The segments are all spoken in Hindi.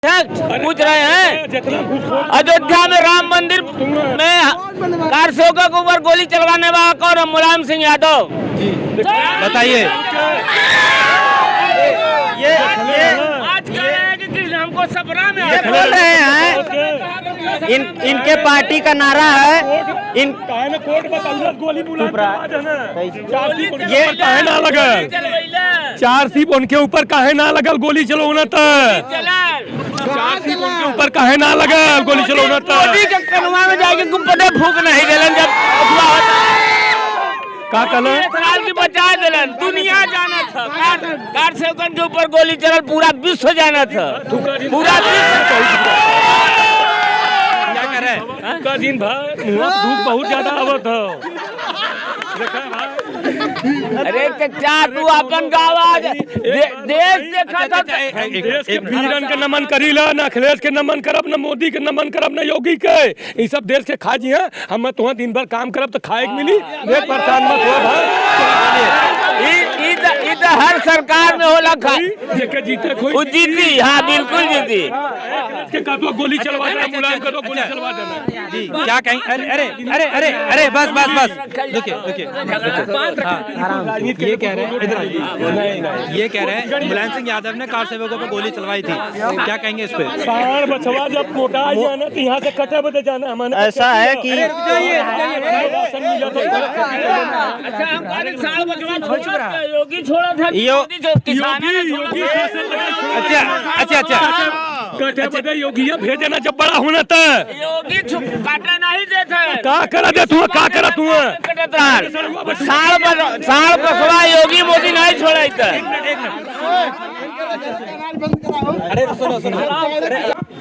पूछ रहे हैं अयोध्या में राम मंदिर में कार सेवकों के ऊपर गोली चलवाने वाला कौन है? मुलायम सिंह यादव। बताइए। ये आज कह रहे हैं कि कृष्ण हमको सपना में ये बोल रहे हैं इनके पार्टी का नारा है ये काहे ना लगल 4 सीप उनके ऊपर काहे ना लगल गोली चलौना था 4 सीप उनके ऊपर काहे ना लगल गोली चलौना था मोदी के कनुआ में जाके गुब्बटे फूक नहीं देलन जब अफवाह होता का कहला इस्राइल की बचा देलन दुनिया जाना था कार सेवकन के ऊपर गोली चलल पूरा विश्व जाना था पूरा विश्व का दिन भर धूप बहुत ज्यादा आवत हो अरे चचा तू अपन गावाज देश देखा था देश के वीरन के नमन करीला ना अखिलेश के नमन करब ना मोदी के नमन करब ना योगी के ये सब देश के खा जी हैं हम तुहाँ दिन भर काम करब तो खाए के मिली देख परेशान मत हो भाई हर सरकार में होला जेके जीते कोई वो जीती। हाँ बिल्कुल जीती के का तो गोली चलवा देना मुलायम का तो गोली चलवा देना जी क्या कहें? अरे अरे अरे अरे बस रुकिए ये कह रहे हैं इधर ये कह रहे हैं मुलायम सिंह यादव ने कार सेवकों पर गोली चलवाई थी, क्या कहेंगे इस पे? सार बछवा जब मोटा जाना तो यहाँ से कटे बदे जाना हमारे ऐसा है कि योगी छोड़ा था अच्छा कटे बदे योगिया भेजना जब बड़ा होना था योगी काटे नहीं देते का करा दे तू का करा तू साल बसवा योगी मोदी नहीं छोड़ा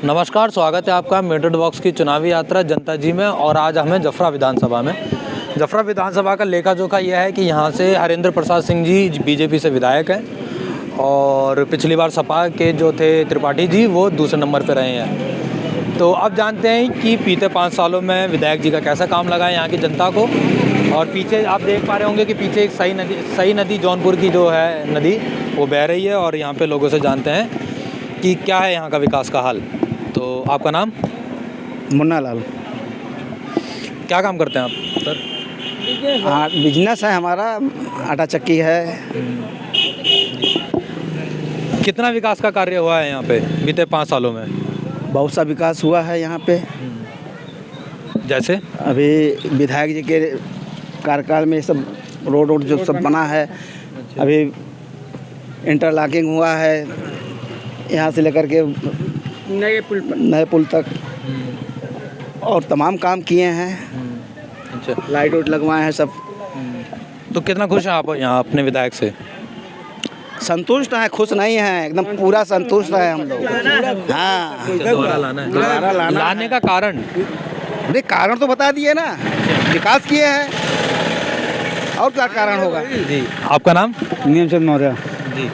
नमस्कार, स्वागत है आपका मेट्रो बॉक्स की चुनावी यात्रा जनता जी में। और आज हमें जफरा विधानसभा में जफरा विधानसभा का लेखा जोखा यह है कि यहाँ से हरेंद्र प्रसाद सिंह जी बीजेपी से विधायक हैं और पिछली बार सपा के जो थे त्रिपाठी जी वो दूसरे नंबर पर रहे हैं। तो अब जानते हैं कि बीते 5 सालों में विधायक जी का कैसा काम लगा है यहाँ की जनता को। और पीछे आप देख पा रहे होंगे कि पीछे एक सही नदी जौनपुर की जो है नदी वो बह रही है और यहाँ पे लोगों से जानते हैं कि क्या है यहाँ का विकास का हाल। तो आपका नाम? मुन्ना लाल। क्या काम करते हैं आप सर? हाँ, बिजनेस है हमारा, आटा चक्की है। कितना विकास का कार्य हुआ है यहाँ पे बीते 5 सालों में? बहुत सा विकास हुआ है यहाँ पे। जैसे अभी विधायक जी के कार्यकाल में सब रोड जो सब बना है, अभी इंटरलॉकिंग हुआ है यहाँ से लेकर के नए पुल तक और तमाम काम किए हैं। अच्छा, लाइट वाइट लगवाए हैं सब। तो कितना खुश हैं आप यहाँ अपने विधायक से? संतुष्ट हैं, खुश नहीं हैं, एकदम पूरा संतुष्ट है हम लोग। हाँ, दोबारा लाना है। दोबारा लाने का कारण? अरे कारण तो बता दिए ना, विकास किए हैं और क्या कारण होगा। जी, आपका नाम? नीमचंद मौर्य जी।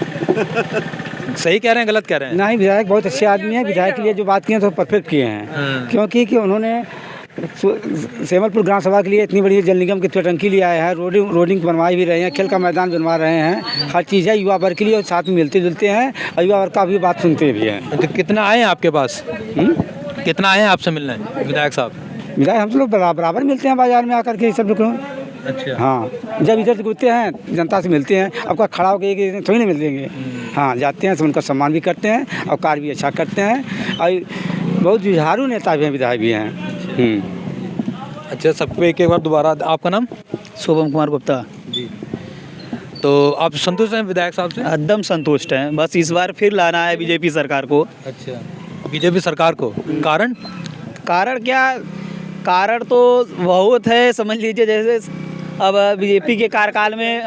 सही कह रहे हैं गलत कह रहे हैं? नहीं, विधायक बहुत अच्छे आदमी हैं। विधायक के लिए जो बात किए तो परफेक्ट किए हैं। क्योंकि कि उन्होंने सेमलपुर ग्राम सभा के लिए इतनी बड़ी जल निगम की टंकी ले आए हैं, रोडिंग बनवाई भी रहे हैं, खेल का मैदान बनवा रहे हैं, हर चीज़ है। युवा वर्ग के लिए और साथ में मिलते जुलते हैं और युवा वर्ग का भी बात सुनते भी हैं। तो कितना आए हैं आपके पास? कितना आए हैं आपसे मिलने विधायक साहब? विधायक हम लोग बराबर मिलते हैं बाजार में आकर के सब लोग। अच्छा, हाँ, जब इधर से गुजरते हैं जनता से मिलते हैं। आपका खड़ा होकर एक थोड़ी ना मिल देंगे। हाँ, जाते हैं तो उनका सम्मान भी करते हैं और कार्य भी अच्छा करते हैं और बहुत जुझारू नेता भी हैं, विधायक भी हैं। अच्छा, सबको एक बार दोबारा। आपका नाम? शुभम कुमार गुप्ता जी। तो आप संतुष्ट हैं विधायक साहब से? एकदम संतुष्ट हैं। बस इस बार फिर लाना है बीजेपी सरकार को। अच्छा, बीजेपी सरकार को। कारण? कारण क्या? कारण तो बहुत है, समझ लीजिए। जैसे अब बीजेपी के कार्यकाल में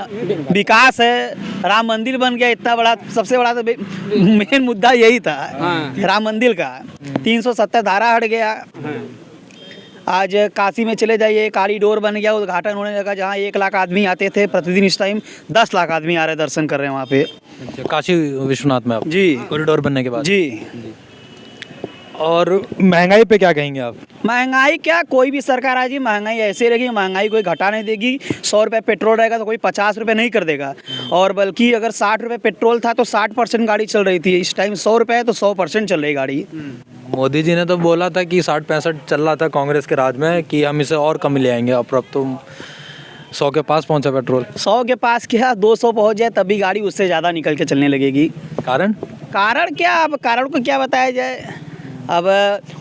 विकास है, राम मंदिर बन गया इतना बड़ा। सबसे बड़ा तो मेन मुद्दा यही था, राम मंदिर का। 370 धारा हट गया। आज काशी में चले जाइए, कॉरिडोर बन गया, उद्घाटन होने लगा। जहाँ 1 लाख आदमी आते थे प्रतिदिन, इस टाइम 10 लाख आदमी आ रहे हैं, दर्शन कर रहे हैं वहाँ पे। अच्छा, काशी विश्वनाथ में आप? जी, कॉरिडोर बनने के बाद? जी। और महंगाई पे क्या कहेंगे आप? महंगाई क्या, कोई भी सरकार आ जाए महंगाई ऐसे रहेगी, महंगाई कोई घटा नहीं देगी। 100 रुपये पेट्रोल रहेगा तो कोई 50 रुपये नहीं कर देगा, और बल्कि अगर 60 रुपये पेट्रोल था तो 60% गाड़ी चल रही थी। इस टाइम 100 रुपये है तो 100% चल रही गाड़ी। मोदी जी ने तो बोला था कि 60-65 चल रहा था कांग्रेस के राज में कि हम इसे और कम ले आएंगे, अब तो 100 के पास पहुंचा पेट्रोल। 100 के पास क्या, 200 पहुँच जाए तभी गाड़ी उससे ज़्यादा निकल के चलने लगेगी। कारण क्या, अब कारण को क्या बताया जाए। अब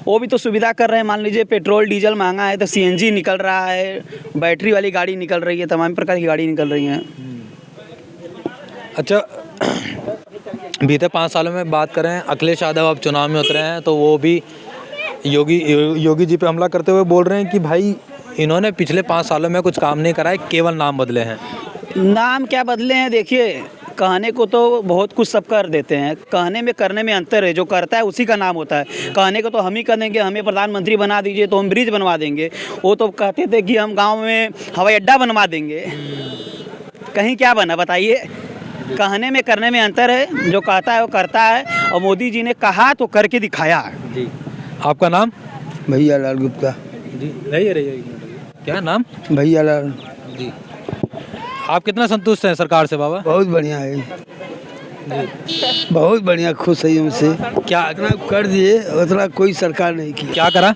वो भी तो सुविधा कर रहे हैं, मान लीजिए पेट्रोल डीजल महंगा है तो CNG निकल रहा है, बैटरी वाली गाड़ी निकल रही है, तमाम प्रकार की गाड़ी निकल रही हैं। अच्छा, बीते 5 सालों में बात करें, अखिलेश यादव अब चुनाव में उतरे हैं तो वो भी योगी जी पे हमला करते हुए बोल रहे हैं कि भाई इन्होंने पिछले 5 सालों में कुछ काम नहीं करा है, केवल नाम बदले हैं। नाम क्या बदले हैं, देखिए कहने को तो बहुत कुछ सब कर देते हैं, कहने में करने में अंतर है। जो करता है उसी का नाम होता है। कहने को तो हम ही कर देंगे, हमें प्रधानमंत्री बना दीजिए तो हम ब्रिज बनवा देंगे। वो तो कहते थे कि हम गांव में हवाई अड्डा बनवा देंगे, कहीं क्या बना बताइए। कहने में करने में अंतर है, जो कहता है वो करता है, और मोदी जी ने कहा तो करके दिखाया। जी, आपका नाम? भैया लाल गुप्ता। जी, नहीं रही क्या नाम? भैया लाल जी। आप कितना संतुष्ट हैं सरकार से बाबा? बहुत बढ़िया है, बहुत बढ़िया, खुश है उनसे। क्या जितना कर दिए उतना कोई सरकार नहीं की। क्या करा?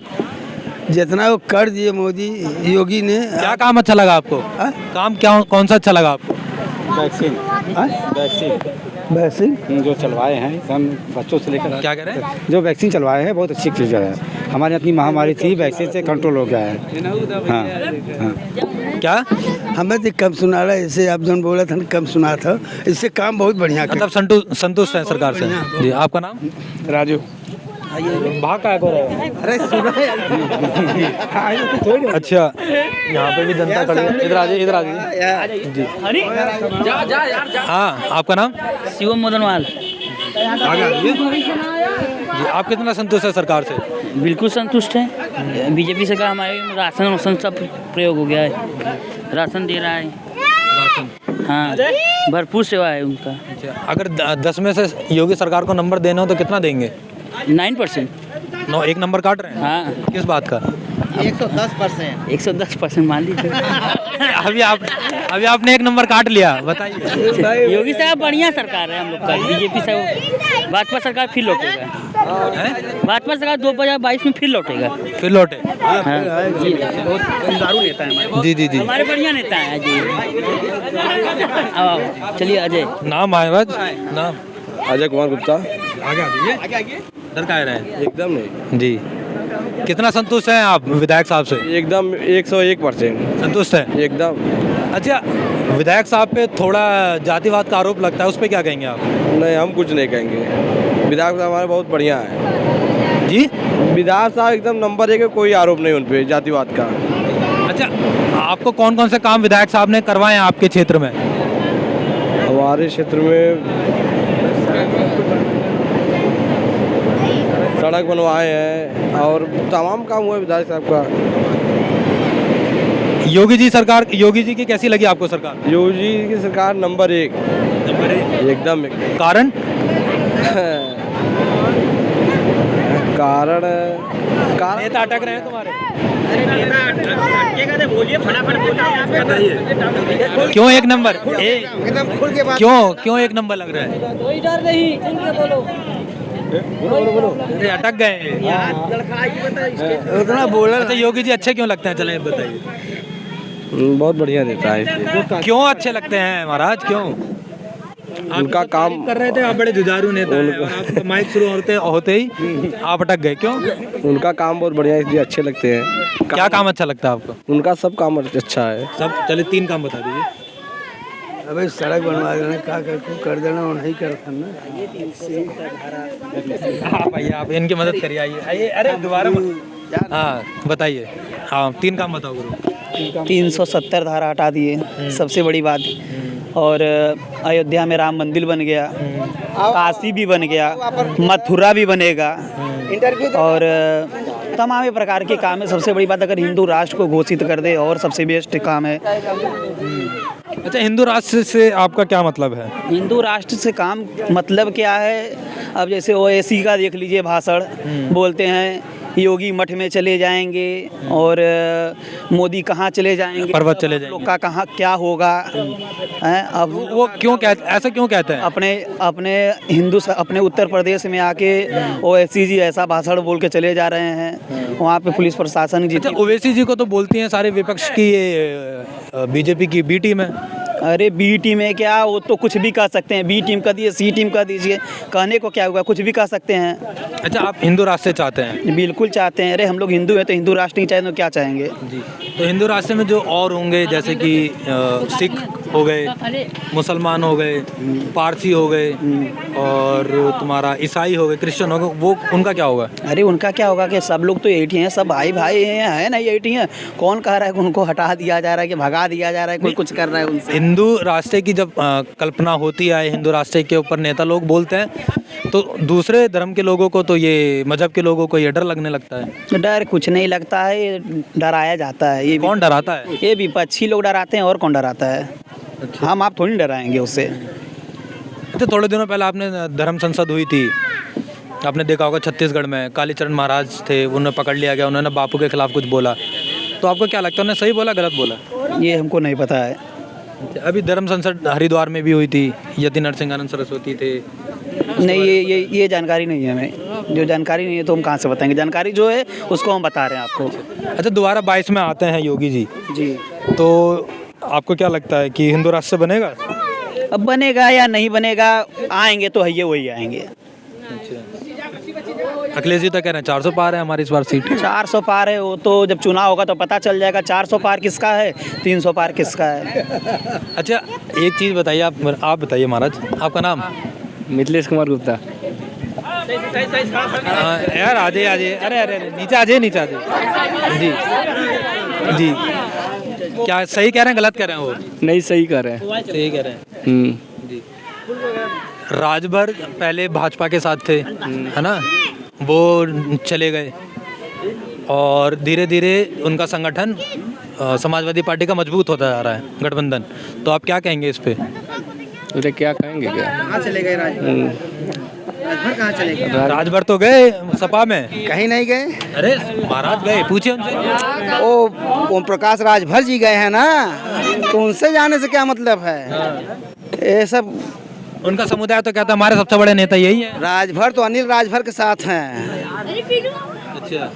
जितना वो कर दिए मोदी योगी ने। क्या काम अच्छा लगा आपको? काम क्या, कौन सा अच्छा लगा आपको? वैक्सीन जो चलवाए हैं हम बच्चों से लेकर, क्या कह रहे हैं? जो वैक्सीन चलवाए हैं बहुत अच्छी चीज़ है। हमारे अपनी महामारी थी, वैक्सीन से कंट्रोल हो गया है। हाँ, हाँ। क्या हमें तो कम सुना रहा है, ऐसे आप जो बोला था कम सुना था, इससे काम बहुत बढ़िया मतलब संतुष्ट है सरकार से? जी, आपका नाम? राजू। भाग का अरे सुना अच्छा, यहाँ पे भी जनता खड़ी है। इधर आ जाइए, इधर आ जाइए जी। हाँ, आपका नाम? शिवम मदनवाल। जी, आप कितना संतुष्ट है सरकार से? बिल्कुल संतुष्ट है। बीजेपी सरकार हमारे राशन वाशन सब प्रयोग हो गया है, राशन दे रहा है। हाँ, भरपूर सेवा है उनका। अच्छा, अगर 10 में से योगी सरकार को नंबर देना हो तो कितना देंगे? 9%। 9, 1 नंबर काट रहे हैं? हाँ, किस बात का? 110%। 110% मान लीजिए। अभी आपने 1 नंबर काट लिया, बताइए। योगी साहब बढ़िया सरकार है हम लोग का। बीजेपी से भाजपा सरकार फिर लौटेगा। भाजपा सरकार 2022 में फिर लौटेगा। फिर लौटे? हाँ जी, दारू नेता है हमारे। जी जी जी। हमारे बढ़िया नेता है जी। अब चलिए अजय। नाम महाराज? नाम? अजय कुमार गुप्ता। आगे आगे डर का रहे हैं? एकदम नहीं। जी, कितना संतुष्ट हैं आप विधायक साहब से? एकदम 101% संतुष्ट हैं एकदम। अच्छा, विधायक साहब पे थोड़ा जातिवाद का आरोप लगता है, उस पर क्या कहेंगे आप? नहीं, हम कुछ नहीं कहेंगे। विधायक साहब हमारे बहुत बढ़िया है जी। विधायक साहब एकदम नंबर 1 है, कोई आरोप नहीं उन पे जातिवाद का। अच्छा, आपको कौन कौन से काम विधायक साहब ने करवाए हैं आपके क्षेत्र में? हमारे क्षेत्र में सड़क बनवाए हैं और तमाम काम हुए विधायक साहब का। योगी जी की कैसी लगी आपको सरकार? योगी जी की सरकार नंबर 1 एकदम। कारण? कारण नेता अटक रहे हैं तुम्हारे? बोलिए फटाफट बोलिए। क्यों 1 नंबर? क्यों 1 नंबर लग रहा है? कोई डर नहीं, बोलो। अरे अटक गए। उतना बोला। अच्छा, योगी जी अच्छे क्यों लगते हैं, चलें बताइए। बहुत बढ़िया नेता है। क्यों अच्छे लगते हैं महाराज, क्यों? उनका काम कर रहे थे, आप बड़े जुझारू नेता हैं और आपका माइक शुरू होते ही आप अटक गए, क्यों? उनका काम बहुत बढ़िया है, इसलिए अच्छे लगते हैं। क्या काम अच्छा लगता है आपको? उनका सब काम अच्छा है। सब? चलिए 3 काम बता दीजिए। अबे सड़क बनवा देना, क्या कर देना, वो नहीं करता ना। आप आइए, आप इनकी मदद करिए, आइए। अरे दोबारा हाँ बताइए। हाँ, 3 काम बताओ गुरु। 370 धारा हटा दिए, सबसे बड़ी बात। और अयोध्या में राम मंदिर बन गया, काशी भी बन गया, मथुरा भी बनेगा, और तमाम प्रकार के काम है। सबसे बड़ी बात, अगर हिंदू राष्ट्र को घोषित कर दे, और सबसे बेस्ट काम है। अच्छा, हिंदू राष्ट्र से आपका क्या मतलब है? हिंदू राष्ट्र से काम मतलब क्या है? अब जैसे ओवैसी का देख लीजिए भाषण, बोलते हैं योगी मठ में चले जाएंगे और मोदी कहाँ चले जाएंगे, पर्वत चले जाएंगे। लोग का कहाँ क्या होगा हैं। अब वो क्यों कहते, ऐसा क्यों कहते हैं? अपने उत्तर प्रदेश में आके ओवैसी जी ऐसा भाषण बोल के चले जा रहे हैं, वहाँ पे पुलिस प्रशासन अच्छा, ओवैसी जी को तो बोलती हैं सारे विपक्ष की ये बीजेपी की बी टीम है। अरे बी टीम है क्या, वो तो कुछ भी कह सकते हैं, बी टीम का दिए सी टीम का दीजिए, कहने को क्या हुआ, कुछ भी कह सकते हैं। अच्छा, आप हिंदू राष्ट्र चाहते हैं? बिल्कुल चाहते हैं। अरे हम लोग हिंदू हैं तो हिंदू राष्ट्र नहीं चाहें तो क्या चाहेंगे जी। तो हिंदू राष्ट्र में जो और होंगे जैसे कि सिख हो गए, मुसलमान हो गए, पारसी हो गए और तुम्हारा ईसाई हो गए, क्रिश्चियन हो गए, वो उनका क्या होगा? अरे उनका क्या होगा कि सब लोग तो एक ही हैं, सब भाई भाई हैं, है ना, एक ही हैं। कौन कह रहा है कि उनको हटा दिया जा रहा है कि भगा दिया जा रहा है, कोई कुछ कर रहा है उनसे? हिंदू राष्ट्र की जब कल्पना होती है, हिंदू राष्ट्र के ऊपर नेता लोग बोलते हैं, तो दूसरे धर्म के लोगों को, तो ये मजहब के लोगों को ये डर लगने लगता है। डर कुछ नहीं लगता है, ये डराया जाता है। ये कौन डराता है? ये विपक्षी लोग डराते हैं, और कौन डराता है? हम आप थोड़ी डराएंगे उससे। तो थोड़े दिनों पहले आपने धर्म संसद हुई थी, आपने देखा होगा छत्तीसगढ़ में कालीचरण महाराज थे, उन्हें पकड़ लिया गया, उन्होंने बापू के खिलाफ कुछ बोला, तो आपको क्या लगता है उन्होंने सही बोला गलत बोला? ये हमको नहीं पता है। अभी धर्म संसद हरिद्वार में भी हुई थी, यति नरसिंहानंद सरस्वती थे। नहीं, ये जानकारी नहीं है हमें। जो जानकारी नहीं है तो हम कहाँ से बताएंगे, जानकारी जो है उसको हम बता रहे हैं आपको। अच्छा, दोबारा 22 में आते हैं योगी जी जी, तो आपको क्या लगता है कि हिंदू राष्ट्र बनेगा? अब बनेगा या नहीं बनेगा, आएंगे तो है वही आएंगे। अखिलेश जी तो कह रहे हैं 400 पार है हमारी इस बार सीट। 400 पार है, वो तो जब चुनाव होगा तो पता चल जाएगा 400 पार किसका है, 300 पार किसका है। अच्छा, एक चीज़ बताइए, आप बताइए महाराज, आपका नाम? मिथिलेश कुमार गुप्ता। यार आ जाइए, अरे नीचे आ जाइए जी जी। क्या सही कह रहे हैं गलत कह रहे हैं? वो नहीं, सही कह रहे हैं। सही कह रहे हैं जी। राजभर पहले भाजपा के साथ थे, है ना, वो चले गए और धीरे धीरे उनका संगठन समाजवादी पार्टी का मजबूत होता जा रहा है, गठबंधन। तो आप क्या कहेंगे इस पे? अरे क्या कहेंगे, क्या कहाँ चले गए राजभर कहाँ चले गए? राजभर तो गए सपा में, कहीं नहीं गए। अरे महाराज गए, पूछिए उनसे। ओ ओम प्रकाश राजभर जी गए हैं ना, तो उनसे जाने से क्या मतलब है? ये सब उनका समुदाय तो कहता है हमारे सबसे बड़े नेता यही है। राजभर तो अनिल राजभर के साथ हैं। अच्छा,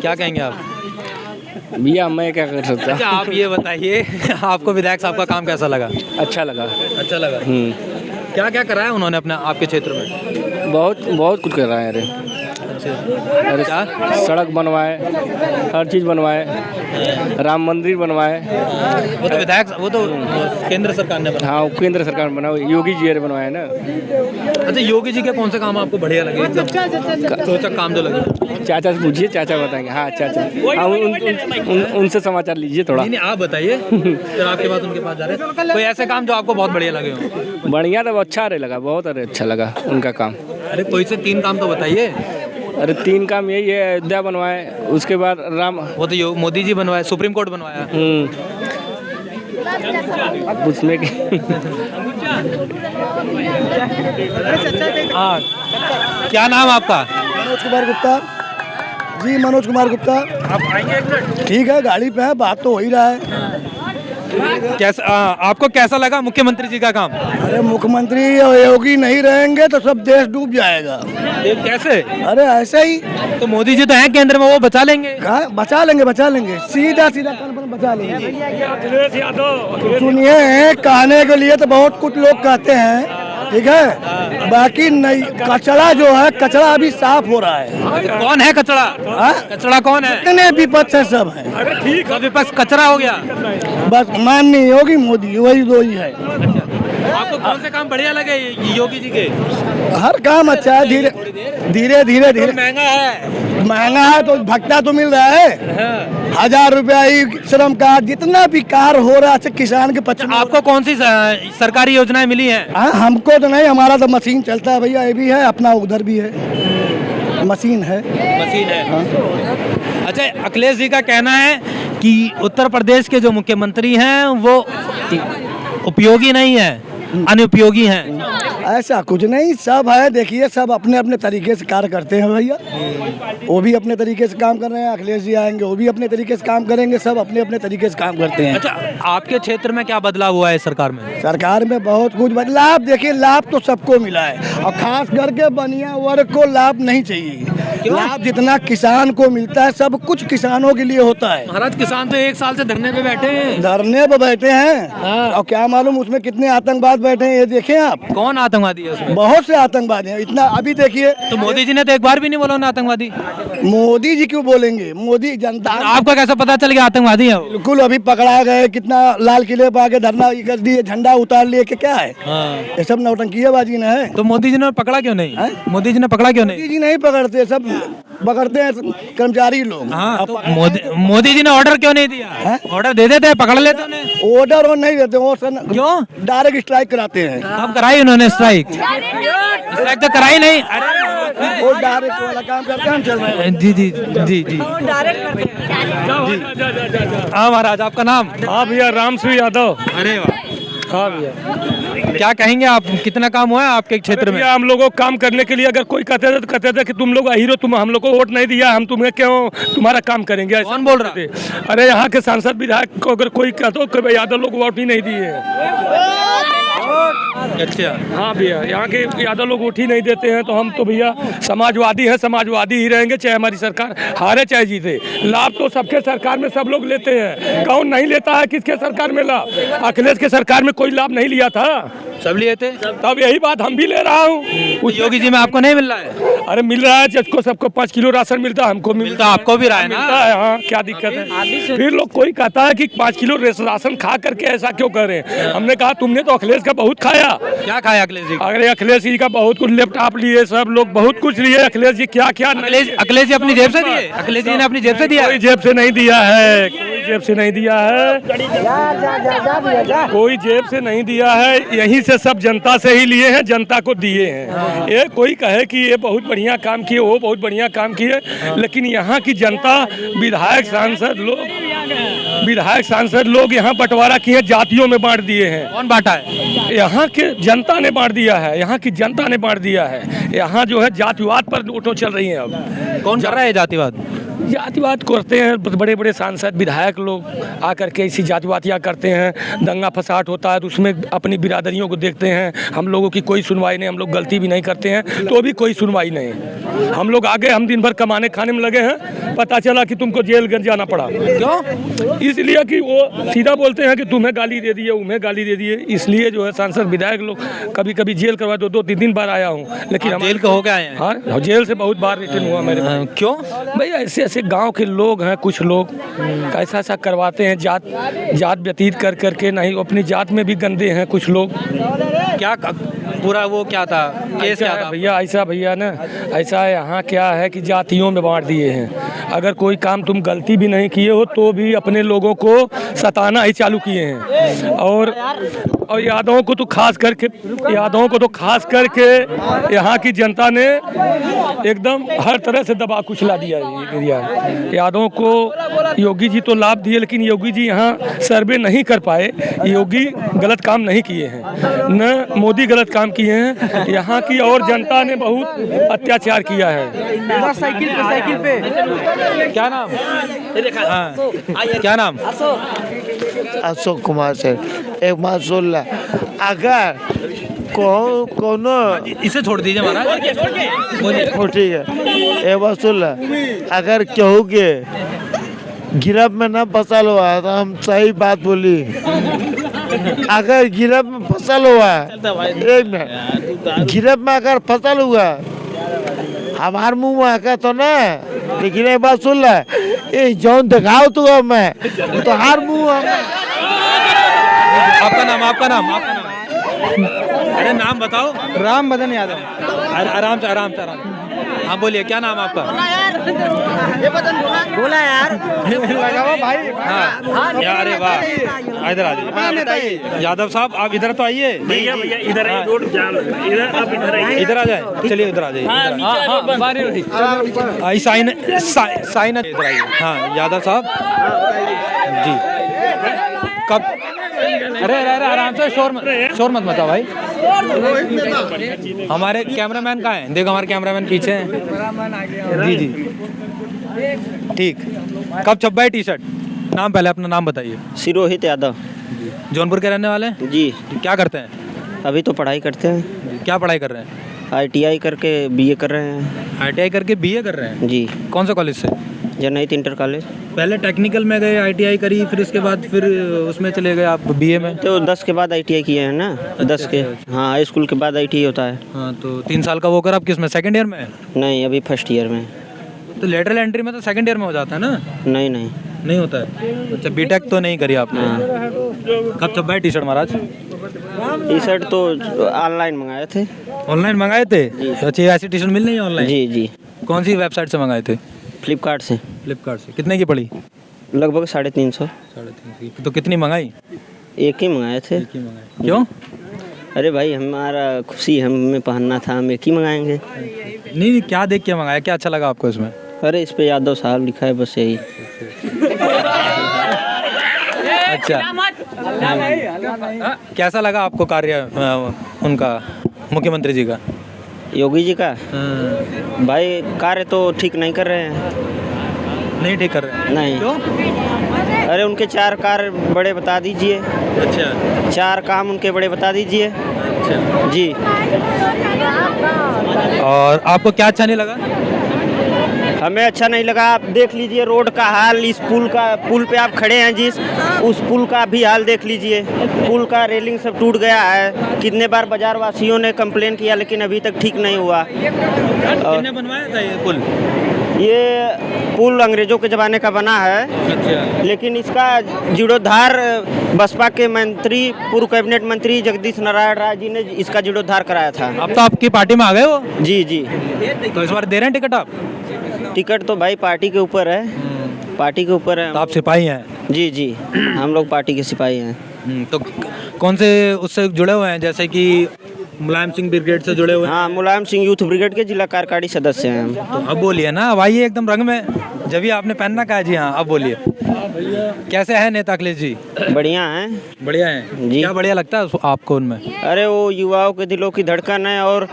क्या कहेंगे आप? भैया मैं क्या कर सकता? अच्छा, आप ये बताइए, आपको विधायक साहब का काम कैसा लगा? अच्छा लगा। अच्छा लगा। क्या क्या कराया उन्होंने अपने आपके क्षेत्र में? बहुत कुछ कर रहा है। अरे सड़क बनवाए, हर चीज़ बनवाए, राम मंदिर बनवाए। वो तो विधायक, वो तो केंद्र सरकार ने बनाया। हाँ, केंद्र सरकार ने बनाया, योगी जी ने बनवाया ना। अच्छा, योगी जी के कौन से काम आपको बढ़िया लगे, एकदम चौचक काम जो लगे? चाचा से पूछिए, चाचा बताएंगे। हाँ चाचा, हाँ उनसे समाचार लीजिए थोड़ा। नहीं, आप बताइए, फिर आपके बाद उनके पास जा रहे हैं। कोई ऐसे काम जो आपको बहुत बढ़िया लगे हो? बढ़िया तो अच्छा लगा, बहुत अच्छा लगा उनका काम। अरे कोई से 3 काम तो बताइए। अरे 3 काम यही है, अयोध्या बनवाए, उसके बाद राम, वो तो मोदी जी बनवाए, सुप्रीम कोर्ट बनवाया। उसमें हाँ, क्या नाम आपका? मनोज कुमार गुप्ता जी। मनोज कुमार गुप्ता। आप आएंगे एक मिनट? ठीक है, गाड़ी पे है, बात तो हो ही रहा है। कैसा आपको कैसा लगा मुख्यमंत्री जी का काम? अरे मुख्यमंत्री योगी नहीं रहेंगे तो सब देश डूब जाएगा। कैसे? अरे ऐसे ही तो मोदी जी तो हैं केंद्र में, वो बचा लेंगे। बचा लेंगे, सीधा कन्फर्म बचा लेंगे। अखिलेश यादव सुनिए, कहने के लिए तो बहुत कुछ लोग कहते हैं, ठीक है, बाकी नहीं। कचरा जो है, कचरा अभी साफ हो रहा है। कौन है कचरा? कचरा कौन है? इतने विपक्ष है, सब है। अरे ठीक है, विपक्ष कचरा हो गया। बस माननीय योगी मोदी, वही दो ही है। आपको कौन से काम बढ़िया लगे योगी जी के? हर काम अच्छा है, धीरे महंगा है तो भत्ता तो मिल रहा है। 1000 रुपया ही श्रम कार्ड, जितना भी कार्य हो रहा है किसान के पक्ष में। आपको कौन सी सरकारी योजनाएं मिली हैं? हमको तो नहीं, हमारा तो मशीन चलता है भैया, ये भी है अपना, उधर भी है, मशीन है। हाँ। अच्छा, अखिलेश जी का कहना है कि उत्तर प्रदेश के जो मुख्यमंत्री हैं वो उपयोगी नहीं है, अनुपयोगी हैं। ऐसा कुछ नहीं, सब है। देखिए सब अपने अपने तरीके से कार्य करते हैं भैया, वो भी अपने तरीके से काम कर रहे हैं। अखिलेश जी आएंगे वो भी अपने तरीके से काम करेंगे, सब अपने अपने तरीके से काम करते हैं। अच्छा, आपके क्षेत्र में क्या बदलाव हुआ है सरकार में? सरकार में बहुत कुछ बदलाव, देखिए लाभ तो सबको मिला है और खास करके बनिया वर्ग को लाभ नहीं चाहिए। लाभ जितना किसान को मिलता है सब कुछ किसानों के लिए होता है। महाराज किसान तो 1 साल से धरने पे बैठे हैं। धरने पे बैठे हैं और क्या मालूम उसमें कितने आतंकवाद बैठे हैं, ये देखें आप। कौन आतंकवादी है उसमें? बहुत से आतंकवादी हैं, इतना अभी देखिए। तो मोदी जी ने तो एक बार भी नहीं बोला उन्हें आतंकवादी। मोदी जी क्यों बोलेंगे, मोदी जनता। आपको कैसे पता चल गया आतंकवादी है वो? बिल्कुल, अभी पकड़ा गए, कितना लाल किले पर आके धरना कर दिए, झंडा उतार लिए कि क्या है। ये सब नौटंकीबाजी न है। तो मोदी जी ने पकड़ा क्यों नहीं? मोदी जी ने पकड़ा क्यों नहीं? मोदी जी नहीं पकड़ते, सब पकड़ते हैं कर्मचारी लोग। हाँ, तो मोदी जी ने ऑर्डर क्यों नहीं दिया? ऑर्डर दे देते, पकड़ लेते उन्हें। ऑर्डर वो नहीं देते, वो क्यों डायरेक्ट स्ट्राइक कराते हैं। अब कराई उन्होंने स्ट्राइक? स्ट्राइक तो कराई नहीं। वो डायरेक्ट वाला काम करते हैं, हम चल रहे हैं। जी जी जी जी। हाँ महाराज, आपका नाम? हाँ भैया, राम सिंह यादव। अरे वाह। हाँ भैया, क्या कहेंगे आप, कितना काम हुआ है आपके क्षेत्र में? हम लोगों को काम करने के लिए अगर कोई कहते थे तो कहते थे कि तुम लोग हीरो, तुम हम लोग को वोट नहीं दिया, हम तुम्हें क्यों तुम्हारा काम करेंगे। कौन बोल रहा है? अरे यहाँ के सांसद विधायक को अगर कोई कहता हो कि यादव लोग वोट ही नहीं दिए। अच्छा। हाँ भैया, यहाँ के यादव लोग वोट ही नहीं देते हैं, तो हम तो भैया समाजवादी हैं, समाजवादी ही रहेंगे, चाहे हमारी सरकार हारे चाहे जीते। लाभ तो सबके सरकार में सब लोग लेते हैं, कौन नहीं लेता है किसके सरकार में लाभ? अखिलेश के सरकार में कोई लाभ नहीं लिया था, सब लिए थे। तब यही बात हम भी ले रहा हूँ। योगी जी में आपको नहीं मिल रहा है? अरे मिल रहा है, जिसको सबको 5 किलो राशन मिलता है, हमको मिलता, आपको भी रहा है ना? मिलता है, हाँ, क्या दिक्कत है? फिर लोग कोई कहता है कि 5 किलो राशन खा करके ऐसा क्यों कर रहे हैं। हमने कहा तुमने तो अखिलेश का बहुत खाया। क्या खाया अखिलेश जी? अरे अखिलेश जी का बहुत कुछ, लैपटॉप लिए, सब लोग बहुत कुछ लिए। अखिलेश जी क्या क्या, अखिलेश जी अपनी जेब से दिए? अखिलेश जी ने अपनी जेब से दिया? कोई जेब से नहीं दिया है, कोई जेब से नहीं दिया है, कोई जेब से नहीं दिया है, यहीं से सब जनता से ही लिए हैं, जनता को दिए हैं। ये कोई कहे कि ये बहुत बढ़िया काम किए, वो बहुत बढ़िया काम किए, लेकिन यहाँ की जनता, विधायक सांसद लोग यहाँ बंटवारा किए, जातियों में बांट दिए हैं। कौन बांटा है? यहाँ के जनता ने बांट दिया है, यहाँ की जनता ने बांट दिया है। यहाँ जो है जातिवाद पर ओटो चल रही है। अब कौन कर रहा है जातिवाद? जातिवाद करते हैं बड़े बड़े सांसद विधायक लोग आकर के ऐसी जातिवादियाँ करते हैं, दंगा फसाद होता है तो उसमें अपनी बिरादरियों को देखते हैं। हम लोगों की कोई सुनवाई नहीं, हम लोग गलती भी नहीं करते हैं तो भी कोई सुनवाई नहीं। हम लोग आगे, हम दिन भर कमाने खाने में लगे हैं, पता चला कि तुमको जेल जाना पड़ा। क्यों? इसलिए कि वो सीधा बोलते हैं कि तुम्हें गाली दे दिए, उन्हें गाली दे दिए, इसलिए जो है सांसद विधायक लोग कभी कभी जेल करवा, 2-3 बार आया हूँ, लेकिन हम जेल हो गए हैं। हाँ, जेल से बहुत बार रिटर्न हुआ मेरे। क्यों भैया? ऐसे गांव के लोग हैं, कुछ लोग ऐसा करवाते हैं, जात व्यतीत कर करके, नहीं अपनी जात में भी गंदे हैं कुछ लोग। क्या पूरा वो क्या था, केस क्या था भैया? ऐसा भैया ना, ऐसा यहाँ क्या है कि जातियों में बांट दिए हैं। अगर कोई काम तुम गलती भी नहीं किए हो तो भी अपने लोगों को सताना ही चालू किए हैं। और यादवों को तो खास करके यहाँ की जनता ने एकदम हर तरह से दबा कुचला दिया है। यादवों को योगी जी तो लाभ दिए, लेकिन योगी जी यहाँ सर्वे नहीं कर पाए। योगी गलत काम नहीं किए हैं, न मोदी गलत काम किए हैं, यहाँ की और जनता ने बहुत अत्याचार किया है। साइकिल पे क्या नाम? क्या नाम? अशोक कुमार से एक बात सुन ला, अगर कोनो इसे छोड़ दीजिए महाराज, ठीक है, एक बात सुन ला, अगर केहू के गिरफ्त में न फसल हुआ है तो हम सही बात बोली। अगर गिरफ्त में फसल हुआ है, एक मिनट, गिरफ्त में अगर फसल हुआ हमार मुँह में आका तो ना, लेकिन एक बात सुन ला, ये जौन दिखाओ तो मैं तो हर मुँह। आपका नाम? अरे नाम बताओ। राम बदन यादव। आराम से हाँ बोलिए, क्या नाम आपका? बोला यार, लगाओ भाई। हाँ अरे वाह, इधर आ जाइए यादव साहब, आप इधर तो आइए। इधर आ जाए, चलिए इधर आ जाइए। साइन इधर आइए। हाँ यादव साहब जी, कब अरे आराम से, शोर मत मचा भाई। हमारे कैमरामैन कहाँ हैं? देखो हमारे कैमरामैन पीछे हैं। जी ठीक। कब छपा है टी शर्ट? नाम, पहले अपना नाम बताइए। सिरोहित यादव। जौनपुर के रहने वाले हैं जी। क्या करते हैं? अभी तो पढ़ाई करते हैं। क्या पढ़ाई कर रहे हैं? ITI करके BA कर रहे हैं। ITI करके BA कर रहे हैं जी। कौन सा कॉलेज से? जनहित इंटर कॉलेज। पहले टेक्निकल में गए, ITI करी, फिर उसके बाद फिर उसमें चले गए आप BA में? तो 10 के बाद ITI किए हैं ना। 10 के, हाँ, हाई स्कूल के बाद ITI होता है। हाँ, तो 3 साल का वो कर, आप किस में, सेकंड ईयर में? नहीं, अभी फर्स्ट ईयर में। तो लेटरल एंट्री में तो सेकंड ईयर में हो जाता है ना? नहीं होता है। अच्छा, बीटेक तो नहीं करी आपने? कब छपा है टी शर्ट महाराज? टी शर्ट तो ऑनलाइन मंगाए थे। ऑनलाइन मंगाए थे? अच्छा, ऐसी टी शर्ट मिल रही है ऑनलाइन? जी। कौन सी वेबसाइट से मंगाए थे? फ्लिपकार्ट से। कितने की पड़ी? लगभग 350। तो कितनी मंगाई? एक ही मंगाए थे। क्यों? अरे भाई, हमारा खुशी, हमें पहनना था, हम एक ही मंगाएंगे। नहीं, क्या देख के मंगाया, क्या अच्छा लगा आपको इसमें? अरे इस पे यादव साहब लिखा है, बस यही। अच्छा, कैसा लगा आपको कार्य उनका, मुख्यमंत्री जी का? योगी जी का? भाई कार्य तो ठीक नहीं कर रहे हैं। नहीं ठीक कर रहे हैं? नहीं। क्यों? अरे उनके 4 कार्य बड़े बता दीजिए। अच्छा। 4 काम उनके बड़े बता दीजिए। अच्छा। जी। और आपको क्या अच्छा नहीं लगा? हमें अच्छा नहीं लगा, आप देख लीजिए रोड का हाल, इस पुल पे आप खड़े हैं जिस, उस पुल का भी हाल देख लीजिए। पुल का रेलिंग सब टूट गया है। कितने बार बाजार वासियों ने कंप्लेन किया, लेकिन अभी तक ठीक नहीं हुआ। किसने बनवाया था ये पुल? ये पुल अंग्रेजों के ज़माने का बना है। अच्छा। लेकिन इसका जीर्णोद्धार बसपा के मंत्री, पूर्व कैबिनेट मंत्री जगदीश नारायण राय जी ने इसका जीर्णोद्धार कराया था। अब तो आपकी पार्टी में आ गए वो? जी। तो इस बार दे रहे हैं टिकट आप? टिकट तो भाई पार्टी के ऊपर है। पार्टी के ऊपर है। तो आप सिपाही हैं? जी, हम लोग पार्टी के सिपाही हैं। तो कौन से उससे जुड़े हुए हैं, जैसे कि मुलायम सिंह ब्रिगेड से जुड़े हुए हैं? हाँ, मुलायम सिंह यूथ ब्रिगेड के जिला कार्यकारी सदस्य हैं हम। तो अब बोलिए ना, अब आइए एकदम रंग में, जब भी आपने पहनना कहा। जी हाँ, अब बोलिए, कैसे है नेता अखिलेश जी? बढ़िया हैं। बढ़िया हैं जी। क्या बढ़िया लगता है आपको उनमें? अरे वो युवाओं के दिलों की धड़कन है। और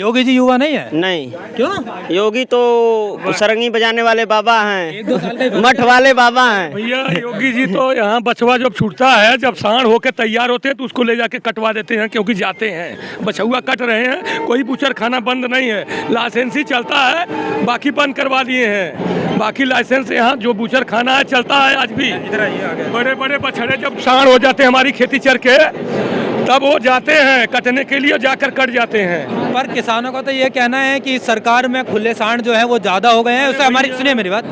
योगी जी युवा नहीं है? नहीं। क्यों? योगी तो सरंगी बजाने वाले बाबा हैं, मठ वाले बाबा हैं। भैया योगी जी तो यहाँ बछवा जब छूटता है, जब सांड होके तैयार होते हैं तो उसको ले जाके कटवा देते हैं, क्योंकि जाते हैं बछुआ कट रहे हैं। कोई बूचर खाना बंद नहीं है, लाइसेंस ही चलता है, बाकी बंद करवा दिए हैं। बाकी लाइसेंस यहाँ जो बूचर खाना है चलता है आज भी। बड़े बड़े बछड़े जब सांड हो जाते हैं हमारी खेती चर के, तब वो जाते हैं कटने के लिए, जाकर कट जाते हैं। पर किसानों का तो ये कहना है कि सरकार में खुले सांड जो है वो ज्यादा हो गए हैं, उससे हमारी, सुनिए मेरी बात,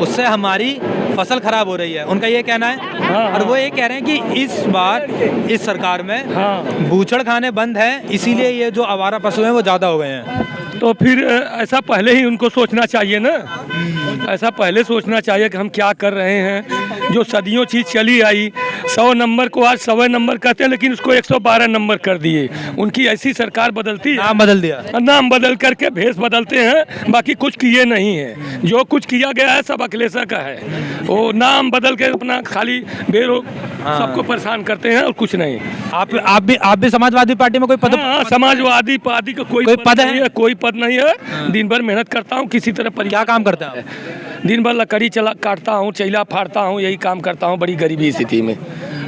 उससे हमारी फसल खराब हो रही है, उनका ये कहना है। और वो ये कह रहे हैं कि इस बार इस सरकार में बूचड़ खाने बंद है, इसीलिए ये जो आवारा पशु हैं वो ज्यादा हो गए हैं। तो फिर ऐसा पहले ही उनको सोचना चाहिए ना, ऐसा पहले सोचना चाहिए कि हम क्या कर रहे हैं। जो सदियों चीज़ चली आई, 100 नंबर को आज 100 नंबर कहते हैं, लेकिन उसको 112 नंबर कर दिए। उनकी ऐसी सरकार बदलती है, नाम बदल दिया, नाम बदल करके भेष बदलते हैं, बाकी कुछ किए नहीं है। जो कुछ किया गया है सब अखिलेश का है। वो नाम बदल के अपना खाली बेरोक सबको परेशान करते हैं और कुछ नहीं। आप भी समाजवादी पार्टी में कोई पद? समाजवादी पार्टी का कोई पद नहीं है, कोई पद नहीं है। दिन भर मेहनत करता हूँ किसी तरह। क्या काम करते हैं? दिन भर लकड़ी काटता हूँ, चैला फाड़ता हूँ, यही काम करता हूँ बड़ी गरीबी स्थिति में।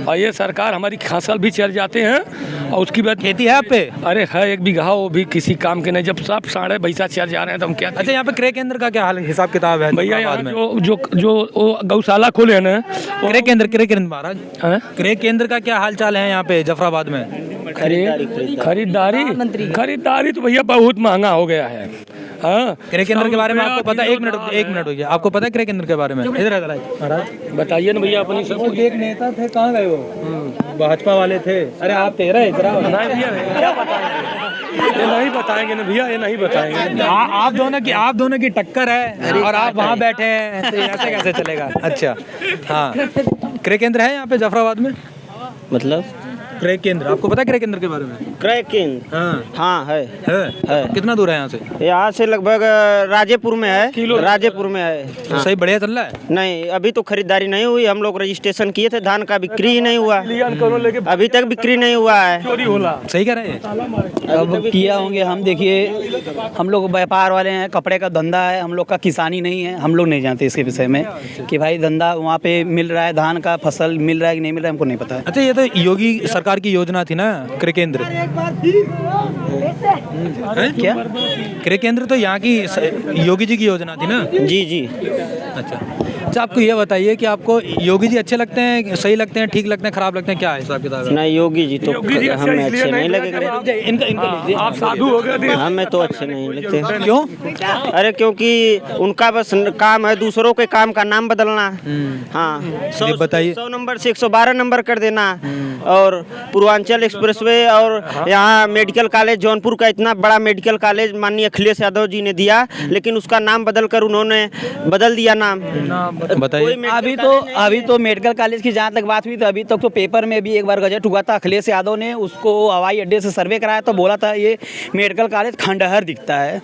और ये सरकार हमारी फसल भी चल जाते हैं, और उसकी बाद खेती है आप पे? अरे है 1 बीघा, वो भी किसी काम के नहीं। जब सब साढ़े भैंसा चल जा रहे हैं तो हम क्या? अच्छा, यहाँ पे क्रय केंद्र का क्या हाल, हिसाब किताब है भैया? यहाँ जो गौशाला खोले हैं ना, क्रय केंद्र महाराज, क्रय केंद्र का क्या हाल चाल है यहाँ पे जफराबाद में? खरीदारी तो भैया बहुत महंगा हो गया है। हाँ, क्रय केंद्र के बारे में आपको पता है? एक मिनट हो गया, आपको पता है क्रय केंद्र के बारे में? इधर बताइए ना भैया अपनी सब। एक नेता थे, कहाँ गए वो? भाजपा वाले थे। अरे आप तेरा नहीं बताएंगे ना भैया, ये नहीं बताएंगे। आप दोनों की टक्कर है और आप वहाँ बैठे हैं, तो ऐसे कैसे चलेगा? अच्छा हाँ, क्रय केंद्र है यहाँ पे जफराबाद में? मतलब क्रय केंद्र, आपको पता है क्रय केंद्र के बारे में? क्रय केंद्र हाँ है। कितना दूर है यहाँ से? यहाँ से लगभग राजेपुर में है, राजेपुर में है। तो सही बढ़िया चल रहा है? नहीं, अभी तो खरीदारी नहीं हुई। हम लोग रजिस्ट्रेशन किए थे, धान का बिक्री ही नहीं हुआ, अभी तक बिक्री नहीं हुआ है। सही कह रहे हैं? अब किया होंगे हम, देखिए हम लोग व्यापार वाले हैं, कपड़े का धंधा है, हम लोग का किसानी नहीं है, हम लोग नहीं जानते इसके विषय में कि भाई धंधा वहाँ पे मिल रहा है, धान का फसल मिल रहा है कि नहीं मिल रहा है, हमको नहीं पता है। अच्छा, ये तो योगी सरकार की योजना थी ना क्रय केंद्र? क्या क्रय केंद्र तो यहाँ की योगी जी की योजना थी ना? जी जी। अच्छा, आपको ये बताइए कि आपको योगी जी अच्छे लगते हैं, सही लगते हैं, ठीक लगते हैं, खराब लगते हैं, क्या है हिसाब किताब? नहीं, योगी जी तो हमें अच्छे नहीं लगे। आप साधु हो गए थे। हमें तो अच्छे नहीं लगते। क्यों? अरे क्योंकि उनका बस काम है दूसरों के काम का नाम बदलना। हाँ, बताइए। 100 नंबर से 112 नंबर कर देना, और पूर्वांचल एक्सप्रेसवे, और यहाँ मेडिकल कॉलेज जौनपुर का इतना बड़ा मेडिकल कॉलेज माननीय अखिलेश यादव जी ने दिया, लेकिन उसका नाम बदल कर उन्होंने बदल दिया नाम। बताइए। अभी तो मेडिकल कॉलेज की जहाँ तक बात हुई तो अभी तक तो पेपर में भी एक बार गजट हुआ था, अखिलेश यादव ने उसको हवाई अड्डे से सर्वे कराया तो बोला था ये मेडिकल कॉलेज खंडहर दिखता है।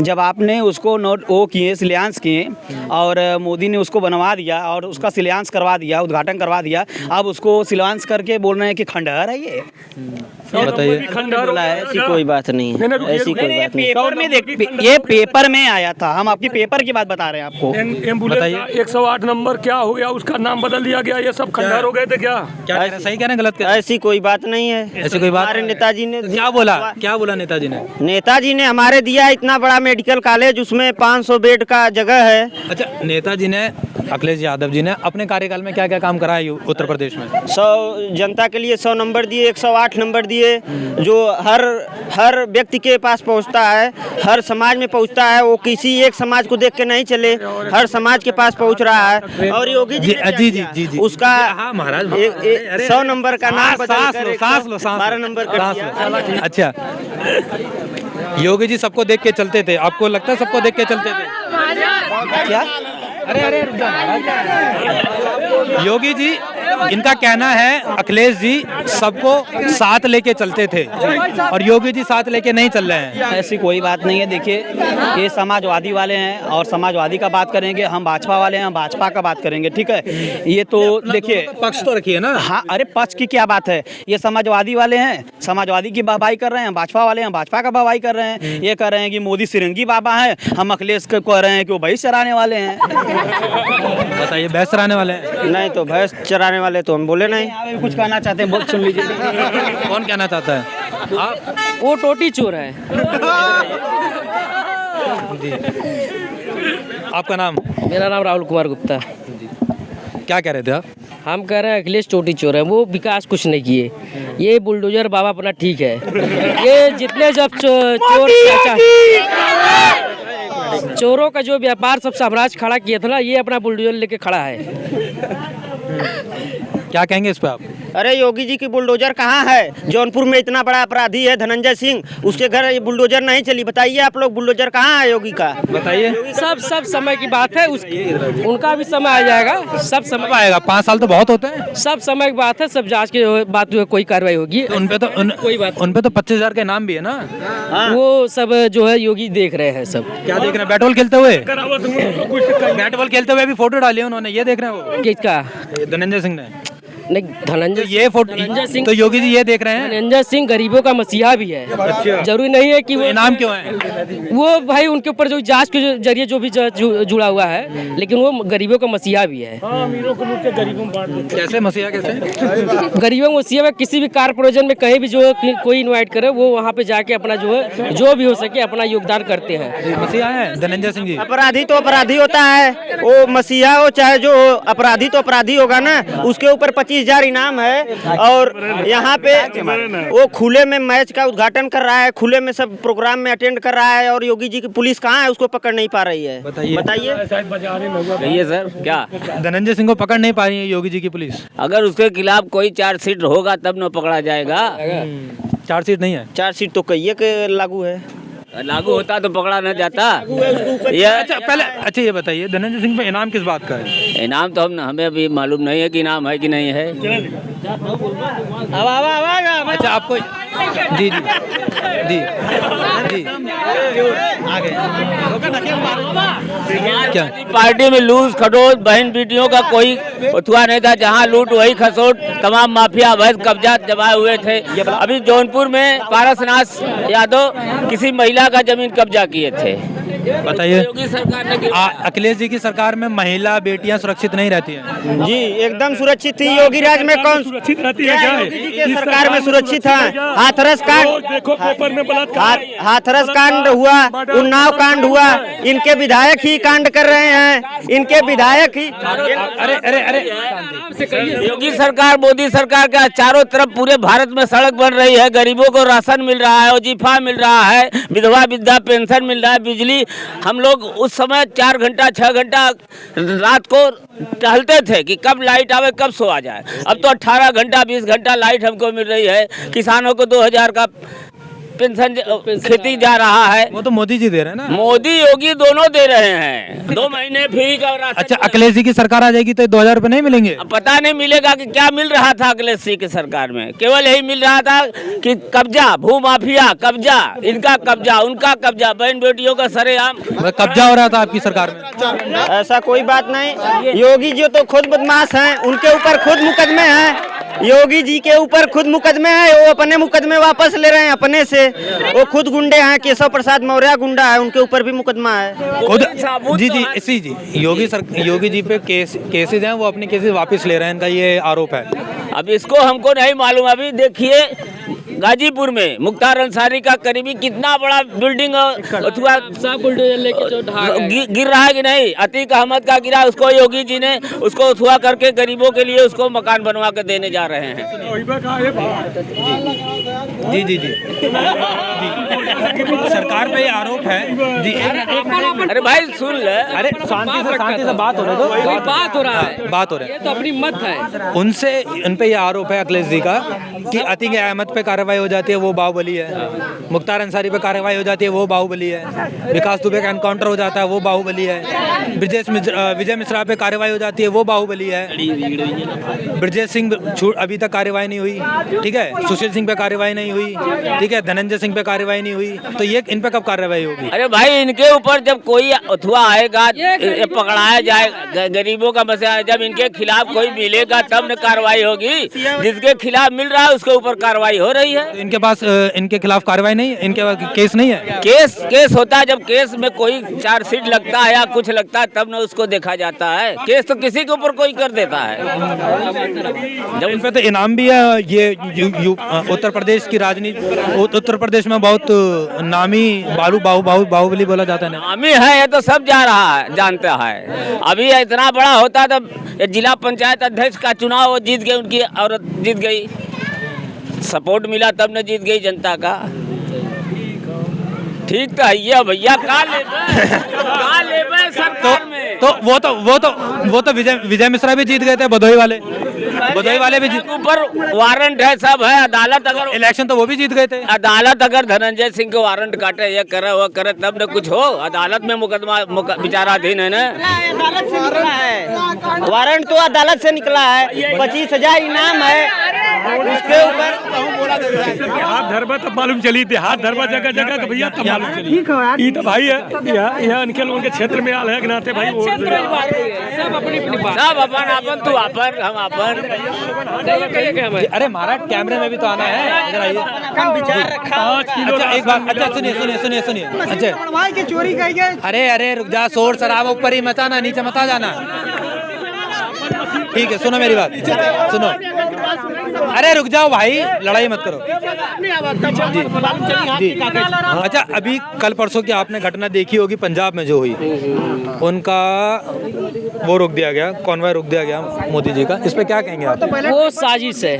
जब आपने उसको नोट वो किए, शिलान्यास किए, और मोदी ने उसको बनवा दिया और उसका शिलान्यास करवा दिया, उद्घाटन करवा दिया, अब उसको शिलान्यास करके बोल रहे हैं कि खंडहर है ये। बताइए। ऐसी कोई बात नहीं है, ऐसी कोई बात नहीं। पेपर में ये पेपर में आया था, हम आपकी पेपर की बात बता रहे हैं आपको। एम्बुलेंस 108 नंबर क्या हो गया, उसका नाम बदल दिया गया, ये सब खंडहर हो गए थे क्या? सही कह रहे हैं, गलत कह रहे हैं? ऐसी कोई बात नहीं है। ऐसी कोई बात? हमारे नेताजी ने क्या बोला नेताजी ने? नेताजी ने हमारे दिया इतना बड़ा मेडिकल कॉलेज, उसमें 500 बेड का जगह है। अच्छा, नेताजी ने, अखिलेश यादव जी ने अपने कार्यकाल में क्या क्या काम करा है उत्तर प्रदेश में? 100 जनता के लिए 100 नंबर दिए, 108 नंबर दिए, जो हर व्यक्ति के पास पहुंचता है, हर समाज में पहुंचता है। वो किसी एक समाज को देख के नहीं चले, हर समाज के पास पहुंच रहा है। और योगी जी उसका महाराज 100 नंबर का नाम बदल कर 12 नंबर कर दिया। अच्छा, योगी जी सबको देख के चलते थे, आपको लगता है सबको देख के चलते थे क्या? अरे रुक जा महाराज। योगी जी, इनका कहना है अखिलेश जी सबको साथ लेके चलते थे, और योगी जी साथ लेके नहीं चल रहे हैं। ऐसी कोई बात नहीं है। देखिए, ये समाजवादी वाले हैं और समाजवादी का बात करेंगे, हम भाजपा वाले हैं, हम भाजपा का बात करेंगे, ठीक है? ये तो देखिए, पक्ष तो रखिए ना। हाँ, अरे पक्ष की क्या बात है? ये समाजवादी वाले हैं, समाजवादी की वाहवाही कर रहे हैं, भाजपा वाले हैं, भाजपा का वाहवाही कर रहे हैं। ये कह रहे हैं कि मोदी सिरंगी बाबा है, हम अखिलेश को कह रहे हैं कि वो भैंस चराने वाले हैं। बताइए, भैंस चराने वाले हैं? नहीं तो भैंस चराने वाले तो हम बोले नहीं। कुछ कहना चाहते हैं, बहुत सुन लीजिए। कौन कहना चाहता है? आप? वो टोटी चोर है। आपका नाम? मेरा नाम राहुल कुमार गुप्ता। क्या कह रहे थे आप? हम कह रहे हैं अखिलेश टोटी चोर है, वो विकास कुछ नहीं किए। ये बुलडोजर बाबा अपना ठीक है, ये जितने जब चोरों का जो व्यापार सब साम्राज्य खड़ा किया था ना, ये अपना बुलडोजर लेके खड़ा है। क्या कहेंगे इस पे आप? अरे योगी जी की बुलडोजर कहाँ है? जौनपुर में इतना बड़ा अपराधी है धनंजय सिंह, उसके घर ये बुलडोजर नहीं चली। बताइए आप लोग, बुलडोजर कहाँ है योगी का? बताइए। सब समय की बात है, उनका भी समय आ जाएगा। सब समय आएगा, 5 साल तो बहुत होते हैं। सब समय की बात है, सब जांच के बात जो है कोई कार्रवाई होगी। उन पे तो कोई बात, उन पे तो 25,000 के नाम भी है ना। वो सब जो है योगी देख रहे हैं। सब क्या देख रहे हैं? बैट बॉल खेलते हुए? बैट बॉल खेलते हुए भी फोटो डाली है उन्होंने, ये देख रहे हैं वो? किसका? धनंजय सिंह ने। नहीं, धनंजय ये फोटो, धनंजय सिंह तो योगी जी ये देख रहे हैं। धनंजय सिंह गरीबों का मसीहा भी है। अच्छा। जरूरी नहीं है कि वो इनाम क्यों है? वो भाई उनके ऊपर जो जांच के जरिए जो भी जुड़ा हुआ है, लेकिन वो गरीबों का मसीहा भी है। कैसे मसीहा? कैसे गरीबों का मसीहा में किसी भी कारपोरेशन में कहीं भी जो कोई इनवाइट करे, वो वहाँ पे जाके अपना जो है जो भी हो सके अपना योगदान करते हैं। मसीहा है धनंजय सिंह जी। अपराधी तो अपराधी होता है, वो मसीहा हो चाहे जो हो, अपराधी तो अपराधी होगा ना। उसके ऊपर 25,000 इनाम है, और यहाँ पे वो खुले में मैच का उद्घाटन कर रहा है, खुले में सब प्रोग्राम में अटेंड कर रहा है, और योगी जी की पुलिस कहाँ है? उसको पकड़ नहीं पा रही है। बताइए सर, क्या धनंजय सिंह को पकड़ नहीं पा रही है योगी जी की पुलिस? अगर उसके खिलाफ कोई चार्जशीट होगा तब न पकड़ा जाएगा। चार्जशीट नहीं है? चार्जशीट तो कई के लागू है। लागू होता तो पकड़ा न जाता। ये अच्छा पहले अच्छा ये बताइए धनंजय सिंह पे इनाम किस बात का है? इनाम तो हमें अभी मालूम नहीं है कि इनाम है कि नहीं है। अच्छा आपको जी जी जी जी क्या पार्टी में लूज खडोस बहन बेटियों का कोई उठुआ नहीं था। जहाँ लूट वही खसोट, तमाम माफिया अवैध कब्जा जमाए हुए थे। अभी जौनपुर में पारसनाथ यादव किसी महिला का जमीन कब्जा किए थे। बताइए योगी सरकार ने अखिलेश जी की सरकार में महिला बेटियां सुरक्षित नहीं रहती हैं। जी एकदम सुरक्षित थी। योगी राज में कौन सुरक्षित रहती है? क्या है? योगी जी के सरकार में सुरक्षित है। हाथरस कांड, देखो पेपर में बलात्कार, हाथरस कांड हुआ, उन्नाव कांड हुआ, इनके विधायक ही कांड कर रहे हैं। इनके विधायक ही अरे अरे अरे योगी सरकार मोदी सरकार का चारों तरफ पूरे भारत में सड़क बन रही है। गरीबों को राशन मिल रहा है, वजीफा मिल रहा है, विधवा वृद्धा पेंशन मिल रहा है, बिजली। हम लोग उस समय 4 घंटा 6 घंटा रात को टहलते थे कि कब लाइट आवे, कब सो आ जाए। अब तो 18 घंटा 20 घंटा लाइट हमको मिल रही है। किसानों को 2000 का पेंशन खेती जा रहा है। वो तो मोदी जी दे रहे हैं ना। मोदी योगी दोनों दे रहे हैं। 2 महीने फ्री का राशन। अच्छा अखिलेश जी की सरकार आ जाएगी तो 2000 रुपए नहीं मिलेंगे? अब पता नहीं मिलेगा कि क्या मिल रहा था अखिलेश जी की सरकार में। केवल यही मिल रहा था कि कब्जा, भू माफिया कब्जा, इनका कब्जा, उनका कब्जा, बहन बेटियों का सरेआम कब्जा हो रहा था आपकी सरकार में। ऐसा कोई बात नहीं। योगी जी तो खुद बदमाश हैं, उनके ऊपर खुद मुकदमे हैं। योगी जी के ऊपर खुद मुकदमे हैं, वो अपने मुकदमे वापस ले रहे हैं अपने से। वो खुद गुंडे हैं, केशव प्रसाद मौर्य गुंडा है, उनके ऊपर भी मुकदमा है। खुद जी जी इसी जी योगी जी पे केसेज हैं, वो अपने केसेज वापस ले रहे हैं, इनका ये आरोप है। अब इसको हमको नहीं मालूम। अभी देखिए गाजीपुर में मुख्तार अंसारी का करीबी कितना बड़ा बिल्डिंग गिर रहा है कि नहीं। अतीक अहमद का गिरा, उसको योगी जी ने उसको उठवा करके गरीबों के लिए उसको मकान बनवा के देने जा रहे हैं। जी जी जी सरकार पे ये आरोप है जी। अरे भाई सुन ले, अरे शांति से बात हो रहा है, बात हो रहा है, बात हो रहा है। ये तो अपनी मत है। उनसे उन पे ये आरोप है अखिलेश जी का कि अतीक अहमद पे कार्रवाई हो जाती है, वो बाहुबली है। मुख्तार अंसारी पे कार्रवाई हो जाती है, वो बाहुबली है। विकास दुबे का एनकाउंटर हो जाता है, वो बाहुबली है। विजय मिश्रा पे कार्रवाई हो जाती है, वो बाहुबली है। ब्रजेश सिंह अभी तक कार्रवाई नहीं हुई, ठीक है। सुशील सिंह पे कार्रवाई नहीं हुई, ठीक है। धनंजय सिंह पे कार्रवाई नहीं हुई, तो ये इन पे कब कार्रवाई होगी? अरे भाई इनके ऊपर जब कोई अथवा आएगा, पकड़ाया जाएगा, गरीबों का मसला है, जब इनके खिलाफ कोई मिलेगा तब न कार्रवाई होगी। जिसके खिलाफ मिल रहा है उसके ऊपर कार्रवाई हो रही है। इनके पास इनके खिलाफ कार्रवाई नहीं, इनके पास केस नहीं है। केस होता है जब केस में कोई चार्जशीट लगता है या कुछ लगता है तब न उसको देखा जाता है। केस तो किसी के ऊपर कोई कर देता है। जब इन पे तो इनाम भी है। ये उत्तर प्रदेश की राजनीति, उत्तर प्रदेश में बहुत नामी बाहुबली बोला जाता है। नामी है, ये तो सब जा रहा है, जानता है। अभी इतना बड़ा होता तो जिला पंचायत अध्यक्ष का चुनाव वो जीत गए, उनकी औरत जीत गई, सपोर्ट मिला तब न जीत गई जनता का। ठीक तो है ये भैया, का लेबे सरकार में। तो वो तो विजय मिश्रा भी जीत गए थे, भदोही वाले भी ऊपर वारंट है, सब है। अदालत अगर इलेक्शन तो वो भी जीत गए थे। अदालत अगर धनंजय सिंह को वारंट काटे, ये करे वो करे तब न कुछ हो। अदालत में मुकदमा विचाराधीन है ना। अदालत से निकला है वारंट, तो अदालत से निकला है। 25,000 इनाम है उसके ऊपर। हाथ धरबा तब मालूम चली थी, हाथ धरबा जगह जगह तो भैया तब मालूम चली। ये तो भाई है यहाँ इनके लोगों के क्षेत्र में आल है कि नाते भाई सब अपन तू अपन हम अपन। अरे महाराज कैमरे में भी तो आना है, इधर आइए। अच्छा एक बात, अच्छा सुनिए। अच्छा चोरी अरे रुक जा, शोर शराबा ऊपर ही मचाना, नीचे मत आ जाना। ठीक है, सुनो मेरी बात, सुनो। अरे रुक जाओ भाई, लड़ाई मत करो। जी। अच्छा अभी कल परसों की आपने घटना देखी होगी पंजाब में जो हुई, उनका वो रोक दिया गया, कॉन्वॉय रोक दिया गया मोदी जी का। इस पे क्या कहेंगे आप? वो साजिश है,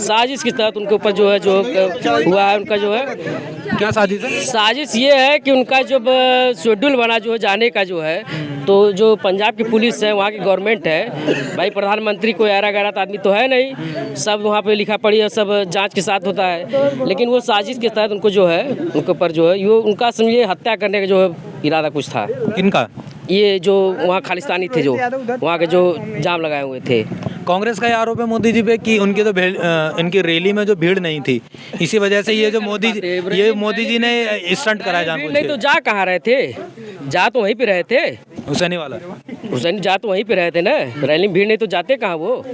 साजिश के तहत उनके ऊपर जो है जो हुआ है, उनका जो है क्या साजिश है? साजिश ये है कि उनका जो शेड्यूल बना जो है जाने का जो है, तो जो पंजाब की पुलिस है, वहाँ की गवर्नमेंट है, भाई प्रधानमंत्री कोई ऐरा गैरत आदमी तो है नहीं, सब वहाँ पे लिखा पढ़ी है, सब जांच के साथ होता है, लेकिन वो साजिश के तहत उनको जो है, उनके ऊपर जो है ये उनका समझिए हत्या करने का जो है इरादा कुछ था। किनका? ये जो वहाँ खालिस्तानी थे, जो वहाँ के जो जाम लगाए हुए थे। कांग्रेस का ये आरोप है मोदी जी पे कि उनकी तो इनकी रैली में जो भीड़ नहीं थी, इसी वजह से ये जो मोदी जी ने स्टंट कराया जानबूझ नहीं के। तो जा कहाँ रहे थे? जा तो वहीं पे रहे थे, हुसैनी वाला हुसैन जा तो वहीं पे रहे थे ना, रैली में भीड़ नहीं तो जाते कहाँ वो?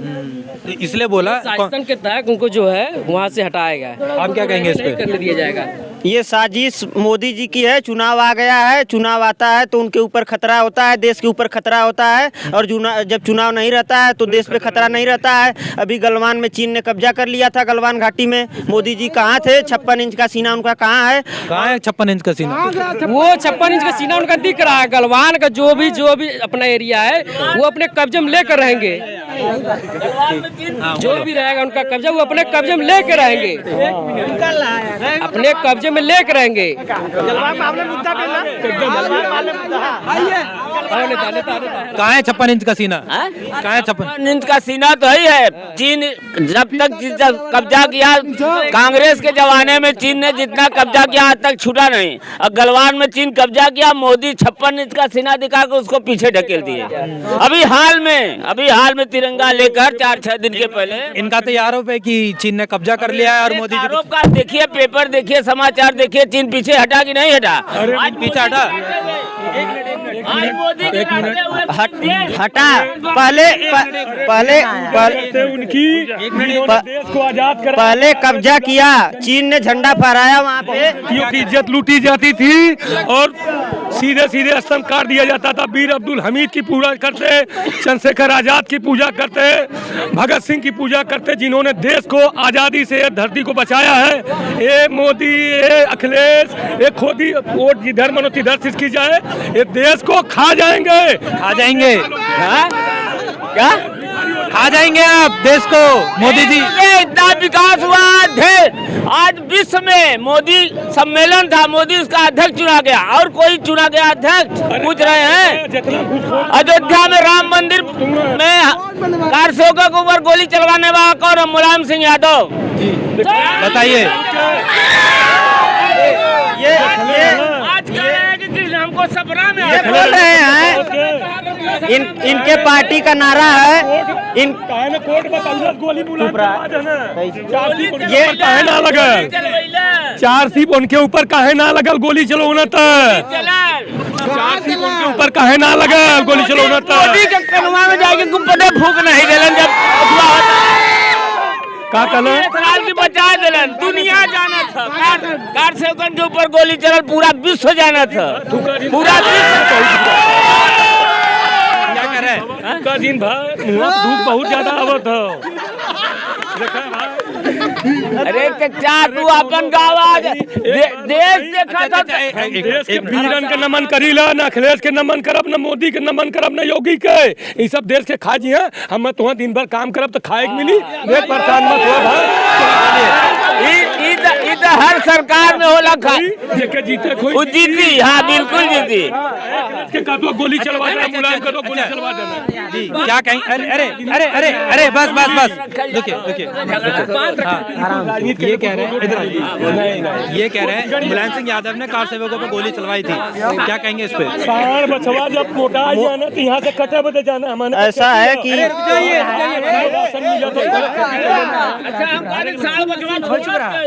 इसलिए बोला साजिश के तहत उनको जो है वहाँ से हटाया गया। आप क्या कहेंगे इस पे? करने दिया जाएगा। ये साजिश मोदी जी की है। चुनाव आ गया है, चुनाव आता है तो उनके ऊपर खतरा होता है, देश के ऊपर खतरा होता है, और जब चुनाव नहीं रहता है तो देश पे खतरा नहीं रहता है। अभी गलवान में चीन ने कब्जा कर लिया था, गलवान घाटी में। मोदी जी कहाँ थे? 56 इंच का सीना उनका कहाँ है? कहाँ है 56 इंच का सीना? वो 56 इंच का सीना उनका दिख रहा है। गलवान का जो भी अपना एरिया है वो अपने कब्जे में लेकर रहेंगे, जो भी रहेगा उनका कब्जा वो अपने कब्जे में लेकर रहेंगे, अपने कब्जे में लेकर रहेंगे। कहाँ है 56 इंच का सीना? कहाँ है 56 इंच का सीना? तो ही है। चीन जब तक कब्जा किया, कांग्रेस के जमाने में चीन ने जितना कब्जा किया आज तक छूटा नहीं। अब गलवान में चीन कब्जा किया, मोदी 56 इंच का सीना दिखाकर उसको पीछे ढकेल दिए। अभी हाल में तिरंगा लेकर 4-6 दिन के पहले। इनका तो आरोप है कि चीन ने कब्जा कर लिया है और मोदी जी आरोप का देखिए, पेपर देखिए, समाचार देखिए, चीन पीछे हटा कि नहीं हटा? आज पीछे हटा। हटा। पहले कब्जा किया, चीन ने झंडा फहराया वहाँ पे, की इज्जत लूटी जाती थी और सीधे सीधे स्तंभ काट दिया जाता था। वीर अब्दुल हमीद की पूजा करते, चंद्रशेखर आजाद की पूजा करते, भगत सिंह की पूजा करते, जिन्होंने देश को आज़ादी से धरती को बचाया है। ये मोदी, ये अखिलेश, ये खोदी वोट जिधर मनो तिधर सिसकी जाए, ये देश को खा जाएंगे। क्या खा जाएंगे आप देश को? मोदी जी इतना विकास हुआ आज विश्व में मोदी सम्मेलन था, मोदी उसका अध्यक्ष चुना गया, और कोई चुना गया अध्यक्ष? पूछ रहे हैं। अयोध्या में राम मंदिर में कार सेवकों के ऊपर गोली चलवाने वाला कौन? मुलायम सिंह यादव। बताइए। ये आज कह रहे हैं कि हमको सपना में ये बोल रहे हैं, इनके पार्टी का नारा है, इन गोली ये काहे ना लगल? 4 सीप उनके ऊपर काहे ना लगल गोली चलौना था? 4 सीप उनके ऊपर काहे ना लगल गोली चलौना था? मोदी के कनुआ में जाके गुब्बारे फूंक नहीं देलन जब का साल की बचा दिलन। दुनिया जाना था, कार सेवकन के ऊपर गोली चलल, पूरा विश्व जाना था, पूरा विश्व। क्या कर रहे हैं? का दिन भर धूप बहुत ज्यादा आवत है। अरे चचा तू अपन गाँव देश देखा था। देश के वीरन के नमन करीला, न अखिलेश के नमन करब, न मोदी के नमन करब, न योगी के। ये सब देश के खाजी हैं। हम तुहाँ दिन भर काम करब तो खाए के मिली, देख परेशान मत हो भाई। हर सरकार में होला जेके जीते वो जीती। हाँ बिल्कुल जीती। के का तो गोली चलवा देना, मुलायम का तो गोली चलवा देना। जी क्या कहें? अरे बस देखिए ये कह रहे हैं, इधर ये कह रहे हैं मुलायम सिंह यादव ने कार सेवकों पर गोली चलवाई थी, क्या कहेंगे इस पे? सार बछवा जब मोटा जाना तो यहाँ से कटे बदे जाना। हमारे ऐसा है कि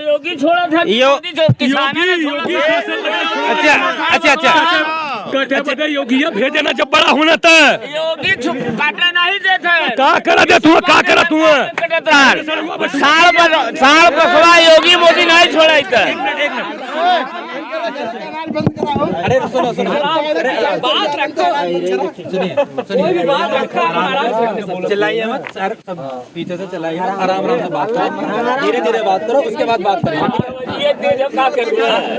योगी छोड़ा था, अच्छा कटे बदे योगी भेजना जब बड़ा होना था। योगी काटे नहीं देते। का करा दे तू? का करा तू? साल बसवा योगी मोदी नहीं छोड़ा। अरे सुनो सुनो, बात रखो, सुनिए चिल्लाइए मत सर, सब पीछे से चलाइए, आराम आराम से बात करो, धीरे धीरे बात करो, उसके बाद बात करेंगे। ये तेज का कर रहा है,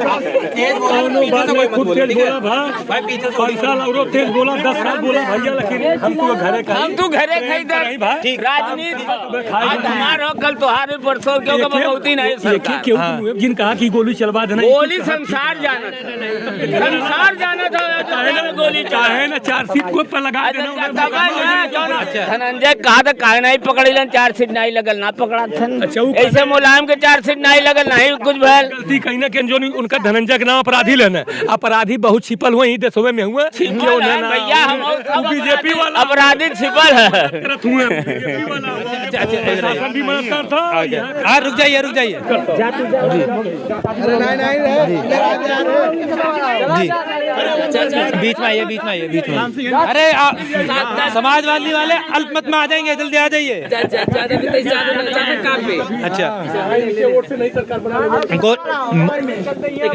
तेज बोला, खुद तेज बोला भाई पीछे 5 साल और तेज बोला, 10 साल बोला भैया, लेकिन हम तो घरे खाई राजनीति आज हमारा कल तुहारे परसों क्योंकि बहुती नहीं सरकार क्यों जिन कहा कि गोली चलवा देना, गोली संसार जाना था गोली चाहे ना 4 सीट को पर लगा देना। धनंजय कहा था काहे नहीं पकड़िलन, 4 सीट नहीं लगल ना पकड़ा था, ऐसे मुलायम के 4 सीट नहीं लगल नहीं कुछ भैल गलती कहीं ना कहीं जो उनका धनंजय के नाम अपराधी लेना, अपराधी बहुत छिपल हुए देशों में हुए क्यों ना भैया, हम बीजेपी वाला अपराधी छिपल है। शासन भी मददगार था। हाँ रुक जाइए रुक जाइए जी, बीच में आइए बीच में आइए बीच में। अरे समाजवादी वाले अल्पमत में आ जाएंगे, जल्दी आ जाइए। अच्छा,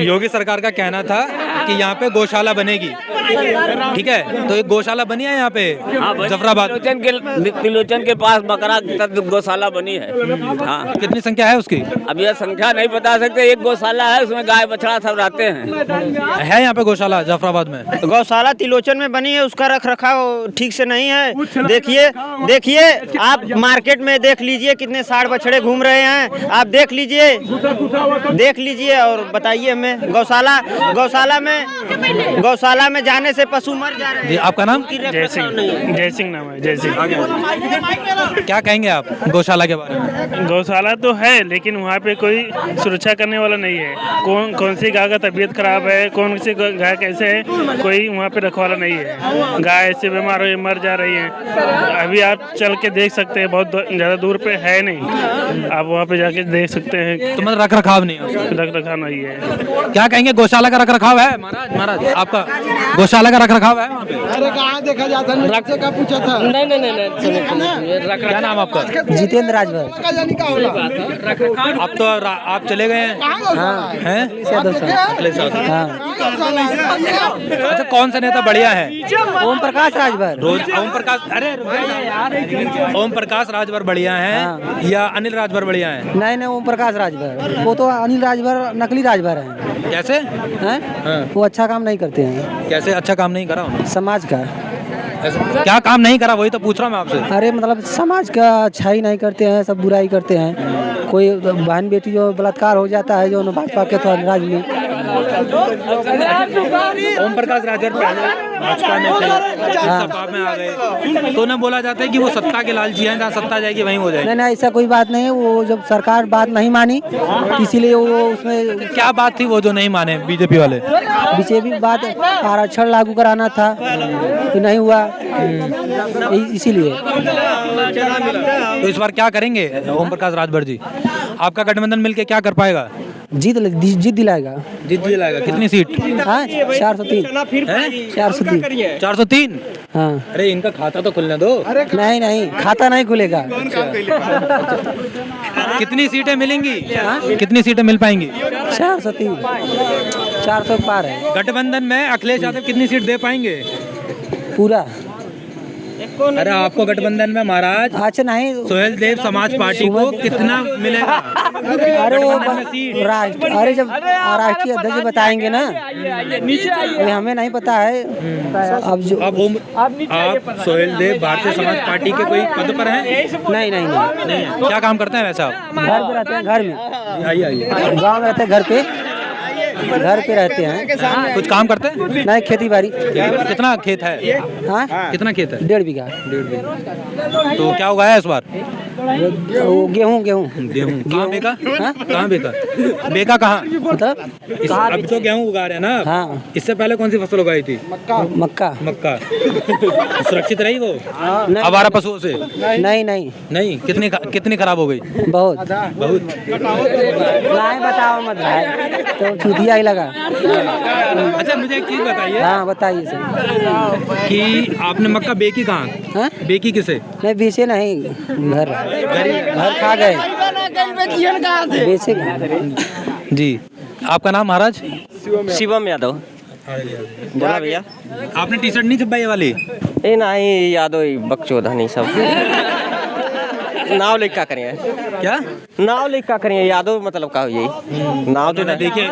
योगी सरकार का कहना था कि यहाँ पे गौशाला बनेगी, ठीक है, तो एक गौशाला बनी है यहाँ पे जफराबाद, त्रिलोचन के पास बकरा गौशाला बनी है। हाँ, कितनी संख्या है उसकी? अब यह संख्या नहीं बता सकते, एक गौशाला है उसमें गाय बछड़ा सब रहते हैं। है यहाँ पे गौशाला जफराबाद में? गौशाला तिलोचन में बनी है, उसका रख रखाव ठीक से नहीं है। देखिए आप मार्केट में देख लीजिए कितने साढ़ बछड़े घूम रहे हैं, आप देख लीजिए और बताइए हमें। गौशाला में जाने से पशु मर जा रहे हैं। आपका नाम? जय सिंह नाम है, जय सिंह। क्या कहेंगे आप गौशाला के बारे में? गौशाला तो है लेकिन वहाँ पे कोई सुरक्षा करने वाला नहीं है। कौन सी गाय का तबीयत खराब है, कौन सी गाय कैसे है, कोई वहाँ पे रखवाला नहीं है। गाय ऐसे बीमार हो मर जा रही है। अभी आप चल के देख सकते हैं, बहुत ज़्यादा दूर पे है नहीं, आप वहाँ पे जाके देख सकते हैं। तो मतलब रख रखाव नहीं है? रख रखाव नहीं है। क्या कहेंगे, गौशाला का रख रखाव है? महाराज आपका गौशाला का रख रखाव है वहाँ पे? अरे कहाँ देखा जाता है, रख का पूछा था। नहीं, क्या नाम आपका? जितेंद्र राजभर। आप तो आप चले गए हैं? हाँ, हैं? अखिलेश यादव। अच्छा, कौन सा नेता बढ़िया है? ओम प्रकाश राजभर। ओम प्रकाश, अरे ओम प्रकाश राजभर बढ़िया है या अनिल राजभर बढ़िया है? नहीं, ओम प्रकाश राजभर। वो तो अनिल राजभर नकली राजभर है। कैसे हैं? वो अच्छा काम नहीं करते हैं। कैसे अच्छा काम नहीं करा उन्होंने? समाज का क्या काम नहीं करा, वही तो पूछ रहा हूँ मैं आपसे। अरे मतलब समाज का अच्छाई नहीं करते हैं, सब बुराई करते हैं। कोई बहन बेटी जो बलात्कार हो जाता है, जो भाजपा के तो राज में। ओम प्रकाश राजभर पहले भाजपा में थे, सपा में आ गए, तो उन्हें बोला जाता है कि वो सत्ता के लालची हैं, जहाँ सत्ता जाएगी वहीं हो जाएगी। नहीं, ऐसा कोई बात नहीं है। वो जब सरकार बात नहीं मानी इसीलिए वो उसमें क्या बात थी वो जो नहीं माने बीजेपी वाले? बीजेपी बात आरक्षण लागू कराना था, कि नहीं हुआ, इसीलिए। तो इस बार क्या करेंगे ओम प्रकाश राजभर जी? आपका गठबंधन मिलके क्या कर पाएगा? जीत दिलाएगा। जीत दिलाएगा। कितनी सीट? हाँ, 403। 403? हाँ। अरे इनका खाता तो खुलने दो। नहीं, खाता नहीं खुलेगा। कितनी सीटें मिलेंगी? कितनी सीटें मिल पाएंगी? 403, 400 पार है। गठबंधन में अखिलेश यादव कितनी सीट दे पाएंगे? पूरा। अरे आपको गठबंधन में महाराज, अच्छा नहीं, सोहेल देव समाज पार्टी को कितना मिलेगा? अरे वो अरे जब राष्ट्रीय अध्यक्ष बताएंगे ना, हमें नहीं पता है। अब आप सोहेल देव भारतीय समाज पार्टी के कोई पद पर हैं? नहीं। क्या काम करते हैं वैसे आप? घर पे रहते हैं, घर में। आइए। गाँव में रहते हैं, घर पे रहते हैं। कुछ काम करते हैं? नहीं, खेती बाड़ी। कितना खेत है? हाँ, कितना खेत है? 1.5 बीघा। तो क्या उगाया है इस बार? गेहूँ। कहाँ बेका? कहाँ बेका? बेका कहाँ? मतलब अब तो गेहूँ उगा रहे हैं ना? हाँ। इससे पहले कौन सी फसल उगाई थी? मक्का। सुरक्षित रही वो आवारा पशुओं से? नहीं। कितनी खराब हो गई? बहुत। नहीं बताओ मत भाई, तो चूतिया ही लगा। अच्छा, मुझे एक चीज बताइए। हाँ, बताइए सर। कि आपने मक्का बेची कहाँ? बेची किसे? नहीं, बेचे नहीं, घर खा गए, बेचे जी। आपका नाम महाराज? शिवम यादव। बोला भैया, आपने टी शर्ट नहीं छपाई वाली? ए नहीं यादव बकचोदा नहीं सब नाव लेके क्या करें? क्या नाव लेके क्या करें? यादव मतलब का यही नाव तो देखिए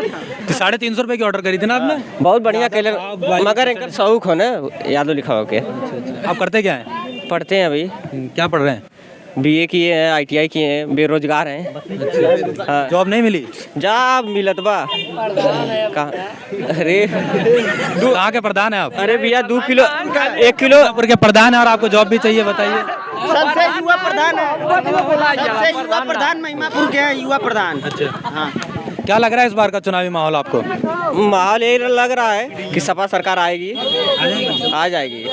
350 रुपए की ऑर्डर करी थी ना आपने? बहुत बढ़िया कलर, मगर इनका शौक हो ना यादव लिखा हो के। आप करते क्या हैं? पढ़ते हैं अभी। क्या पढ़ रहे हैं? बीए किए हैं, ITI किए हैं, बेरोजगार हैं। हाँ। जॉब नहीं मिली? जॉब मिलत बा कहाँ? अरे कहाँ के प्रधान है आप? अरे भैया 2 किलो 1 किलो के प्रधान है और आपको जॉब भी चाहिए, बताइए। सबसे युवा प्रधान है, सबसे युवा प्रधान महिमापुर के हैं, युवा प्रधान। अच्छा हाँ, क्या लग रहा है इस बार का चुनावी माहौल आपको? माहौल यही लग रहा है कि सपा सरकार आएगी, आ जाएगी।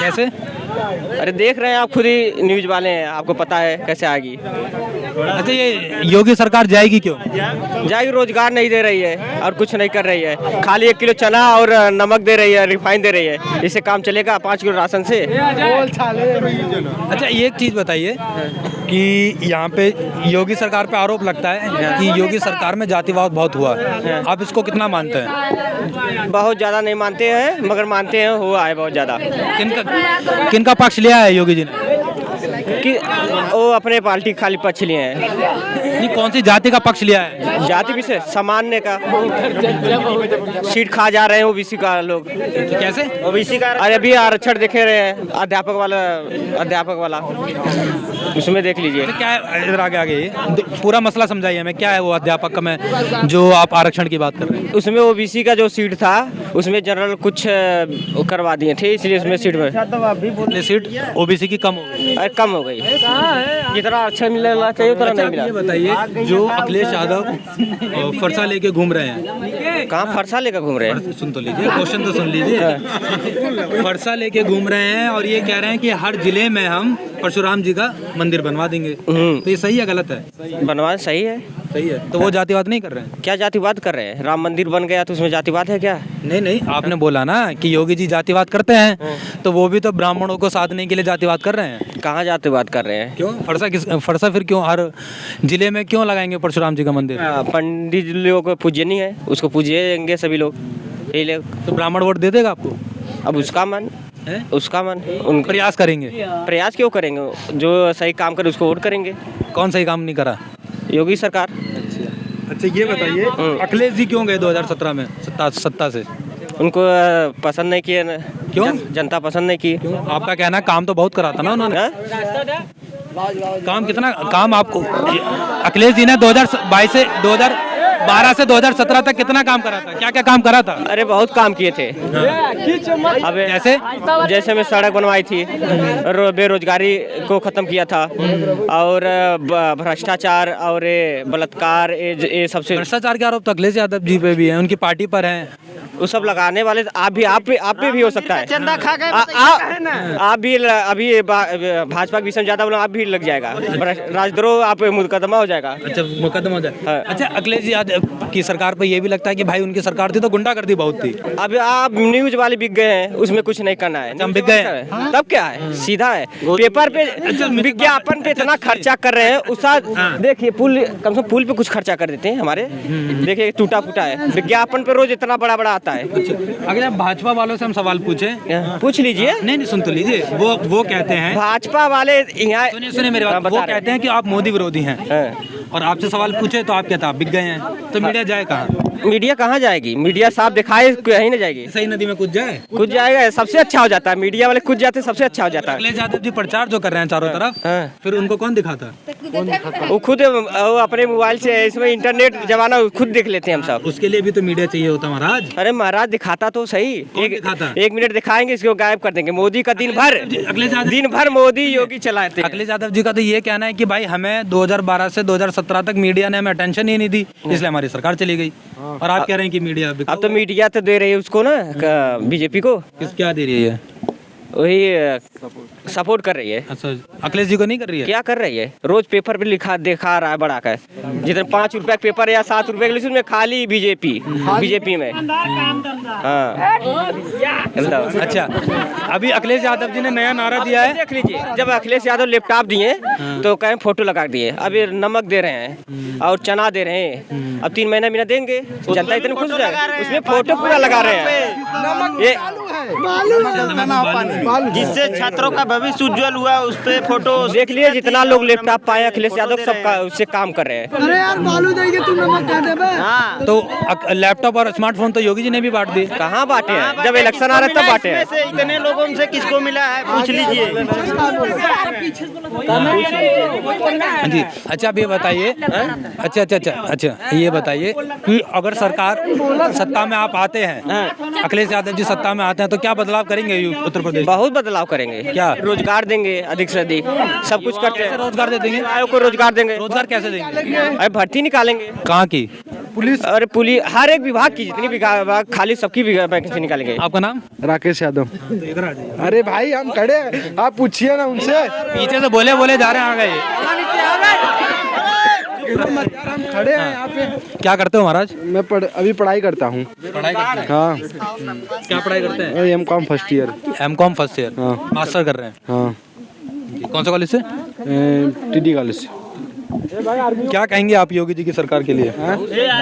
कैसे? अरे देख रहे हैं आप खुद ही, न्यूज वाले हैं, आपको पता है कैसे आएगी। अच्छा ये योगी सरकार जाएगी क्यों? जाएगी, रोजगार नहीं दे रही है और कुछ नहीं कर रही है, खाली 1 किलो चना और नमक दे रही है, रिफाइन दे रही है। इससे काम चलेगा 5 किलो राशन से? अच्छा एक चीज बताइए कि यहाँ पे योगी सरकार पे आरोप लगता है कि योगी सरकार में जातिवाद बहुत हुआ, आप इसको कितना मानते हैं? बहुत ज्यादा नहीं मानते हैं, मगर मानते हैं हुआ है बहुत ज्यादा। किनका पक्ष लिया है योगी जी ने? कि वो अपने पार्टी खाली पक्ष लिए हैं। नहीं, कौन सी जाति का पक्ष लिया है? जाति विशेष सामान्य का सीट खा जा रहे हैं ओबीसी का लोग। तो कैसे ओबीसी का? अरे अभी आरक्षण देखे रहे हैं, अध्यापक वाला उसमें देख लीजिए। क्या है, इधर आगे पूरा मसला समझाइए हमें, क्या है वो अध्यापक में जो आप आरक्षण की बात कर रहे हैं? उसमें ओबीसी का जो सीट था उसमें जनरल कुछ करवा दिए थे, इसलिए उसमें सीट ओबीसी की कम हो गई। कम हो गई, जितना अच्छा मिलना चाहिए उतना नहीं मिला। ये बताइए जो अखिलेश यादव फरसा लेके घूम रहे हैं, कहाँ फरसा लेकर घूम रहे हैं? सुन तो लीजिए, क्वेश्चन तो सुन लीजिए। फरसा लेके घूम रहे हैं और ये कह रहे हैं कि हर जिले में हम परशुराम जी का मंदिर बनवा देंगे, तो ये सही है गलत है? बनवा सही है। सही है, तो वो जातिवाद नहीं कर रहे हैं? क्या जातिवाद कर रहे हैं? राम मंदिर बन गया तो उसमें जातिवाद है क्या? नहीं, आपने बोला ना कि योगी जी जातिवाद करते हैं, तो वो भी तो ब्राह्मणों को साधने के लिए जातिवाद कर रहे हैं। कहाँ जातिवाद कर रहे हैं? क्यों फरसा फिर क्यों हर जिले में क्यों लगाएंगे परशुराम जी का मंदिर? पंडित लोगों को पूज्य नहीं है, उसको पूजेंगे सभी लोग। तो ब्राह्मण वोट दे देगा आपको? अब उसका मन है, उसका मन, उन प्रयास करेंगे। प्रयास क्यों करेंगे? जो सही काम करे उसको वोट करेंगे। कौन सही काम नहीं करा? योगी सरकार। अच्छा ये बताइए अखिलेश जी क्यों गए 2017 में सत्ता से? उनको पसंद नहीं किए। क्यों? जनता पसंद नहीं की। आपका कहना है काम तो बहुत करा था ना उन्होंने? काम आपको अखिलेश जी ने 2012 से 2017 तक कितना काम करा था? क्या क्या काम करा था? अरे बहुत काम किए थे। अब जैसे में सड़क बनवाई थी, बेरोजगारी को खत्म किया था, और भ्रष्टाचार और बलात्कार, ये सबसे। भ्रष्टाचार के आरोप तो अखिलेश यादव जी पे भी है, उनकी पार्टी पर हैं। वो सब लगाने वाले आप पे भी हो सकता है। चंदा खा गए आप भी अभी भाजपा की विषय ज्यादा बोला, आप भी लग जाएगा राजद्रोह, आप मुकदमा हो जाएगा। अच्छा मुकदमा हो जाएगा। अच्छा अखिलेश यादव की सरकार पे ये भी लगता है कि भाई उनकी सरकार थी तो गुंडागर्दी बहुत थी। अब आप न्यूज वाले बिक गए हैं, उसमें कुछ नहीं करना है। हम बिक गए हैं तब क्या है? सीधा है, पेपर पे विज्ञापन पे इतना खर्चा कर रहे हैं। उसका देखिए पुल, कम से कम पुल पे कुछ खर्चा कर देते हैं हमारे। देखिए टूटा फूटा है, विज्ञापन पे रोज इतना बड़ा बड़ा आता है। अगर आप भाजपा वालों से हम सवाल पूछ लीजिए। नहीं सुन तो लीजिए, वो कहते हैं भाजपा वाले यहाँ, सुनिए मेरे बात, वो कहते हैं कि आप मोदी विरोधी हैं, और आपसे सवाल पूछे तो आप कहते हैं आप बिक गए हैं, तो मीडिया जाए कहाँ? मीडिया कहाँ जाएगी? मीडिया साफ दिखाए कहीं नहीं जाएगी। सही नदी में कूद जाएगा, सबसे अच्छा हो जाता है। मीडिया वाले कूद जाते, सबसे अच्छा हो जाता है। अखिलेश यादव जी प्रचार जो कर रहे हैं चारों तरफ, फिर उनको कौन दिखाता? वो खुद अपने मोबाइल से, इसमें इंटरनेट जमाना, खुद देख लेते हैं हम सब। उसके लिए भी तो मीडिया चाहिए होता महाराज। अरे महाराज दिखाता तो सही, एक मिनट दिखाएंगे, इसको गायब कर देंगे। मोदी का दिन भर मोदी योगी चलाते। अखिलेश यादव जी का तो ये कहना है कि भाई हमें 2012 से 2017 तक मीडिया ने हमें अटेंशन ही नहीं दी, इसलिए हमारी सरकार चली गई। और आप कह रहे हैं कि मीडिया, अब तो मीडिया तो दे रही है उसको ना, बीजेपी को। क्या दे रही है? वही सपोर्ट कर रही है। अच्छा, अखिलेश जी को नहीं कर रही है? क्या कर रही है? रोज पेपर पे दिखा रहा है बढ़ा कर, जितने 5 रुपए का पेपर या 7 रुपए के लिए उसमें खाली बीजेपी में। हाँ। अच्छा, अभी अखिलेश यादव जी ने नया नारा दिया है, देख लीजिए, जब अखिलेश यादव लैपटॉप दिए तो कहीं फोटो लगा दिए, अभी नमक दे रहे हैं और चना दे रहे हैं, अब 3 महीना देंगे, जनता इतनी खुश है, उसमें फोटो पूरा लगा रहे हैं। ये जिससे छात्रों का भविष्य उज्जवल हुआ, उस पे फोटो देख लिए, जितना लोग लैपटॉप पाए अखिलेश यादव सबका उससे काम कर रहे हैं। अरे यार बालू देंगे तू नमक दे दे बे। हाँ, तो लैपटॉप और स्मार्टफोन तो योगी जी ने भी बांट दिए। कहाँ बांटे हैं? जब इलेक्शन आ रहा है तब बांटे हैं। इतने लोगों से किसको मिला है पूछ लीजिए। जी, अच्छा अब ये बताइए, अच्छा ये बताइए कि अगर सरकार सत्ता में आप आते हैं, अखिलेश यादव जी सत्ता में आते हैं, तो क्या बदलाव करेंगे उत्तर प्रदेश? बहुत बदलाव करेंगे। क्या? रोजगार देंगे अधिक से अधिक, सब कुछ करते हैं। रोजगार दे देंगे? आयोग को रोजगार देंगे। रोजगार कैसे देंगे? अरे भर्ती निकालेंगे। कहाँ की? पुलिस, अरे पुलिस हर एक विभाग की, जितनी विभाग खाली सबकी वैकेंसी निकालेंगे। आपका नाम? राकेश यादव। अरे भाई हम खड़े हैं, आप पूछिए ना उनसे। पीछे से बोले जा रहे हैं, आ गए। हम खड़े हैं यहाँ पे। क्या करते हो महाराज? मैं अभी पढ़ाई करता हूँ। पढ़ाई करते हैं? हाँ। क्या पढ़ाई करते हैं? M.Com first year. M.Com first year? हाँ। मास्टर कर रहे हैं? हाँ। कौन सा कॉलेज से? TD कॉलेज से। क्या कहेंगे आप योगी जी की सरकार के लिए?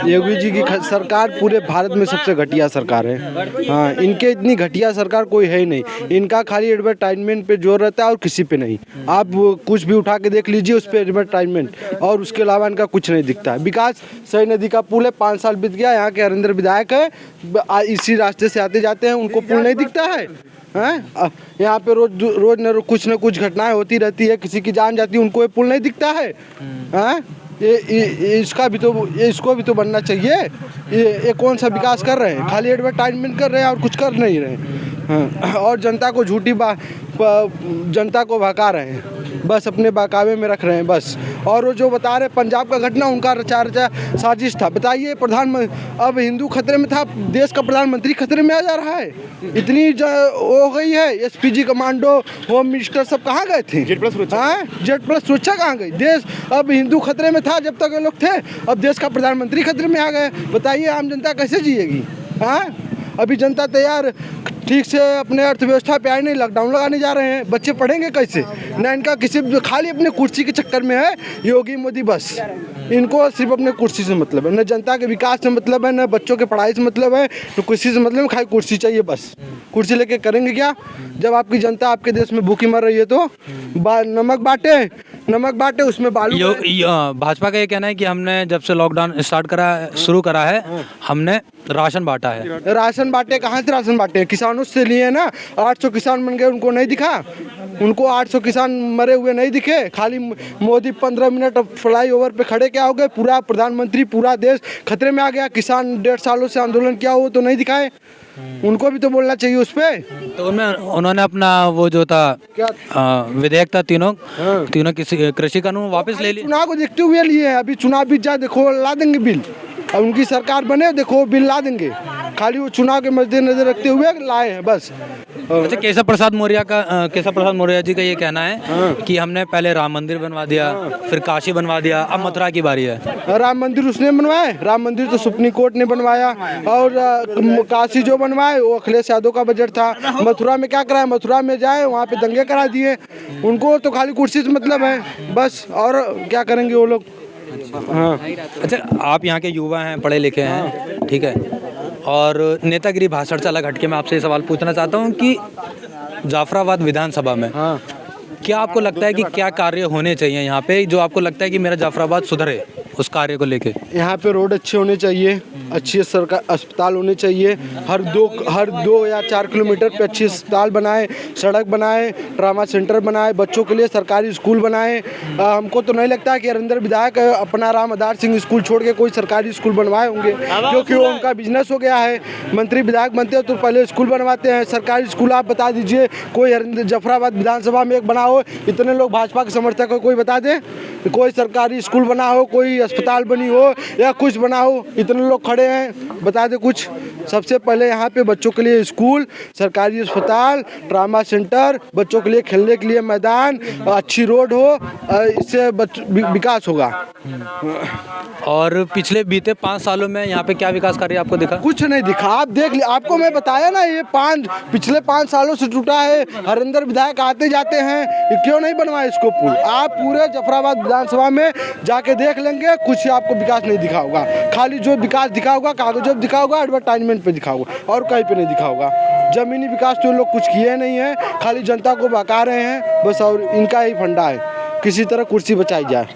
योगी जी की सरकार पूरे भारत में सबसे घटिया सरकार है। हाँ, इनके इतनी घटिया सरकार कोई है ही नहीं। इनका खाली एडवर्टाइजमेंट पे जोर रहता है और किसी पे नहीं। आप कुछ भी उठा के देख लीजिए, उस पर एडवर्टाइजमेंट, और उसके अलावा इनका कुछ नहीं दिखता है। विकास सही नदी का पुल है, 5 साल बीत गया, यहाँ के हरिंदर विधायक है, इसी रास्ते से आते जाते हैं, उनको पुल नहीं दिखता है। हैं, यहाँ पे रोज कुछ न कुछ घटनाएं होती रहती है, किसी की जान जाती है, उनको ये पुल नहीं दिखता है। हैं, इसको भी तो बनना चाहिए। ये कौन सा विकास कर रहे हैं? खाली एडवर्टाइजमेंट कर रहे हैं और कुछ कर नहीं रहे हैं। और जनता को जनता को भगा रहे हैं, बस अपने बहकावे में रख रहे हैं बस। और वो जो बता रहे पंजाब का घटना, उनका रचा साजिश था। बताइए, अब हिंदू खतरे में था, देश का प्रधानमंत्री खतरे में आ जा रहा है। इतनी हो गई है, SPG कमांडो, होम मिनिस्टर सब कहाँ गए थे? जेड प्लस सुरक्षा कहाँ गई? देश अब हिंदू खतरे में था जब तक ये लोग थे, अब देश का प्रधानमंत्री खतरे में आ गए। बताइए आम जनता कैसे जिएगी? हाँ, अभी जनता तैयार ठीक से अपने अर्थव्यवस्था पे आए नहीं, लॉकडाउन लगाने जा रहे हैं, बच्चे पढ़ेंगे कैसे? ना इनका किसी खाली अपने कुर्सी के चक्कर में है योगी मोदी, बस इनको सिर्फ अपने कुर्सी से मतलब है, न जनता के विकास से मतलब है, न बच्चों के पढ़ाई से मतलब है, न किसी से मतलब है, खाली कुर्सी चाहिए बस। कुर्सी लेके करेंगे क्या? जब आपकी जनता आपके देश में भूखी मर रही है तो नमक बांटे उसमें बालू। भाजपा का ये कहना है कि हमने जब से लॉकडाउन शुरू करा है, हमने राशन बांटा है। राशन बांटे? कहाँ से राशन बांटे? किसानों से लिए ना। 800 किसान बन गए, उनको नहीं दिखा? उनको 800 किसान मरे हुए नहीं दिखे? खाली मोदी 15 मिनट फ्लाईओवर पे खड़े क्या हो गए? पूरा प्रधानमंत्री, पूरा देश खतरे में आ गया। किसान 1.5 सालों से आंदोलन किया, वो तो नहीं दिखाए? उनको भी तो बोलना चाहिए उस पे। तो उन्होंने अपना वो जो था विधेयक था, तीनों कृषि कानून वापस ले लिए। चुनाव को देखते हुए लिए हैं। अभी चुनाव बीत जाए, देखो ला देंगे बिल। अब उनकी सरकार बने, देखो बिल ला देंगे। खाली वो चुनाव के मद्देनजर रखते हुए लाए हैं बस। अच्छा, केशव प्रसाद मौर्य जी का ये कहना है कि हमने पहले राम मंदिर बनवा दिया, फिर काशी बनवा दिया, अब मथुरा की बारी है। राम मंदिर उसने बनवाए? राम मंदिर तो सुप्रीम कोर्ट ने बनवाया। और काशी जो बनवाए वो अखिलेश यादव का बजट था। मथुरा में क्या कराया? मथुरा में जाए, वहाँ पे दंगे करा दिए। उनको तो खाली कुर्सी से मतलब है बस, और क्या करेंगे वो लोग? हाँ। अच्छा, आप यहाँ के युवा हैं, पढ़े लिखे हैं, ठीक है, और नेतागिरी भाषण से अलग हटके मैं आपसे ये सवाल पूछना चाहता हूँ कि जाफराबाद विधानसभा में क्या आपको लगता है कि क्या कार्य होने चाहिए यहाँ पे, जो आपको लगता है कि मेरा जाफराबाद सुधरे, उस कार्य को लेके? यहाँ पे रोड अच्छे होने चाहिए, अच्छे सरकार अस्पताल होने चाहिए, हर दो या 4 किलोमीटर पे अच्छे अस्पताल बनाए, सड़क बनाए, ट्रामा सेंटर बनाए, बच्चों के लिए सरकारी स्कूल बनाए। हमको तो नहीं लगता कि हरिंदर विधायक अपना राम आधार सिंह स्कूल छोड़ के कोई सरकारी स्कूल बनवाए होंगे, क्योंकि वो उनका बिजनेस हो गया है। मंत्री विधायक बनते हो तो पहले स्कूल बनवाते हैं। सरकारी स्कूल आप बता दीजिए, कोई जाफराबाद विधानसभा में एक बना हो, इतने लोग भाजपा के समर्थक हो, कोई बता दे कोई सरकारी स्कूल बना हो, कोई अस्पताल बनी हो या कुछ बना हो, इतने लोग खड़े खड़े हैं, बता दें कुछ। सबसे पहले यहाँ पे बच्चों के लिए स्कूल, सरकारी अस्पताल, ट्रामा सेंटर, बच्चों के लिए खेलने के लिए मैदान, अच्छी रोड हो, इससे विकास होगा। और पिछले बीते 5 सालों में यहाँ पे क्या विकास कार्य आपको दिखा? कुछ नहीं दिखा। आप देख लिया, आपको मैं बताया ना, ये पिछले 5 सालों से टूटा है। हरिंदर विधायक आते जाते हैं, ये क्यों नहीं बनवाए इसको पुल? आप पूरे जफराबाद विधानसभा में जाके देख लेंगे, कुछ आपको विकास नहीं दिखा होगा। खाली जो विकास दिखा होगा कागजों पे दिखा होगा, एडवर्टाइजमेंट पे दिखा होगा, और कहीं पे नहीं दिखा होगा। जमीनी विकास तो लोग कुछ किए नहीं है, खाली जनता को बहका रहे हैं बस, और इनका ही फंडा है किसी तरह कुर्सी बचाई जाए।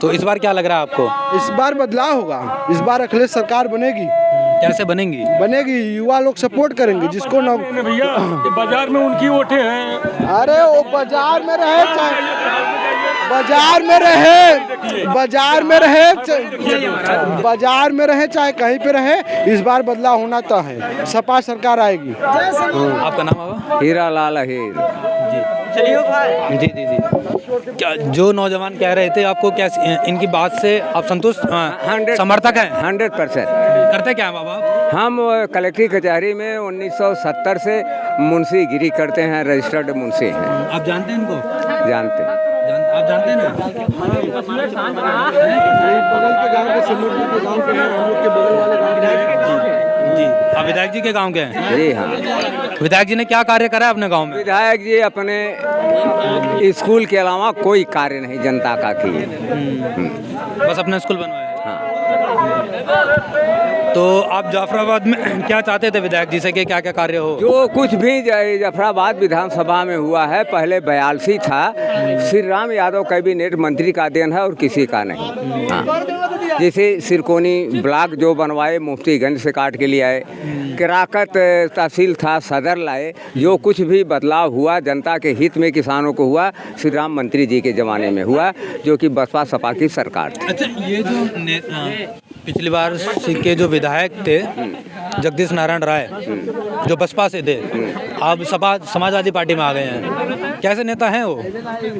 तो इस बार क्या लग रहा है आपको? इस बार बदलाव होगा, इस बार अखिलेश सरकार बनेगी। कैसे बनेगी? बनेगी, युवा लोग सपोर्ट करेंगे जिसको ना। भैया बाजार में उनकी वोटें हैं। अरे वो बाजार में रहे चाहे बाजार में रहे चाहे कहीं पे रहे, इस बार बदलाव होना तो है। सपा सरकार आएगी। आपका नाम बाबा? हीरा लाल अहीर। जी जी जी। क्या जो नौजवान कह रहे थे आपको, क्या इनकी बात से आप संतुष्ट समर्थक हैं? 100%। करते क्या है बाबा? हम कलेक्ट्री कचहरी में 1970 से मुंशीगिरी करते हैं, रजिस्टर्ड मुंशी हैं। आप जानते हैं इनको? जानते हैं। आप जानते हैं ना? बगल के गांव के सिमरपुर के गांव के हैं, हम लोग के बगल वाले गांव के हैं। जी, आप विधायक जी के गांव के हैं? जी हाँ। विधायक जी ने क्या कार्य करा है अपने गांव में? विधायक जी अपने स्कूल के अलावा कोई कार्य नहीं जनता का किए। बस अपना स्कूल बनवाया। हाँ। तो आप जाफराबाद में क्या चाहते थे विधायक जी से कि क्या क्या कार्य हो? जो कुछ भी जाफराबाद विधानसभा में हुआ है, पहले 82 था, श्री राम यादव कैबिनेट मंत्री का देन है और किसी का नहीं। हाँ। जैसे सिरकोनी ब्लॉक जो बनवाए, मुफ्तीगंज से काट के लिए आए, किराकत तहसील था, सदर लाए। जो कुछ भी बदलाव हुआ जनता के हित में किसानों को हुआ, श्री राम मंत्री जी के ज़माने में हुआ, जो कि बसपा सपा की सरकार थी। अच्छा, ये जो पिछली बार के जो विधायक थे जगदीश नारायण राय, जो बसपा से थे, अब सपा समाजवादी पार्टी में आ गए हैं, कैसे नेता हैं वो?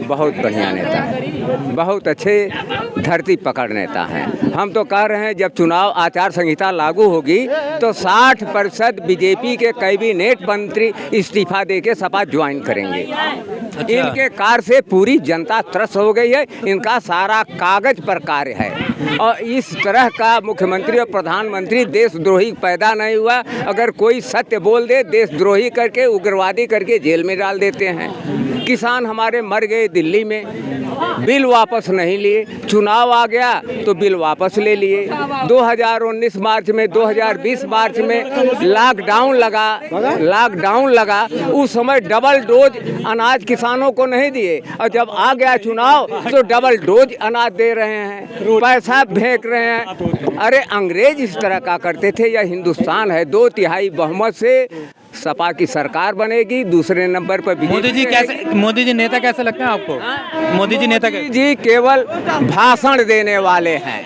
बहुत बढ़िया नेता है, बहुत अच्छे धरती पकड़ नेता हैं। हम तो कह रहे हैं जब चुनाव आचार संहिता लागू होगी तो 60% बीजेपी के कैबिनेट मंत्री इस्तीफा देके सपा ज्वाइन करेंगे। अच्छा। इनके कार्य से पूरी जनता त्रस्त हो गई है, इनका सारा कागज पर कार्य है, और इस तरह का मुख्यमंत्री और प्रधानमंत्री देशद्रोही पैदा नहीं हुआ। अगर कोई सत्य बोल दे, देशद्रोही करके, उग्रवादी करके जेल में डाल देते हैं। किसान हमारे मर गए दिल्ली में, बिल वापस नहीं लिए, चुनाव आ गया तो बिल वापस ले लिए। 2019 मार्च में, 2020 मार्च में लॉकडाउन लगा, उस समय डबल डोज अनाज किसानों को नहीं दिए, और जब आ गया चुनाव तो डबल डोज अनाज दे रहे हैं, पैसा फेंक रहे हैं। अरे अंग्रेज इस तरह का करते थे, यह हिंदुस्तान है। 2/3 बहुमत से सपा की सरकार बनेगी, दूसरे नंबर पर मोदी जी नेता कैसे लगते हैं आपको? मोदी जी नेता जी केवल भाषण देने वाले हैं।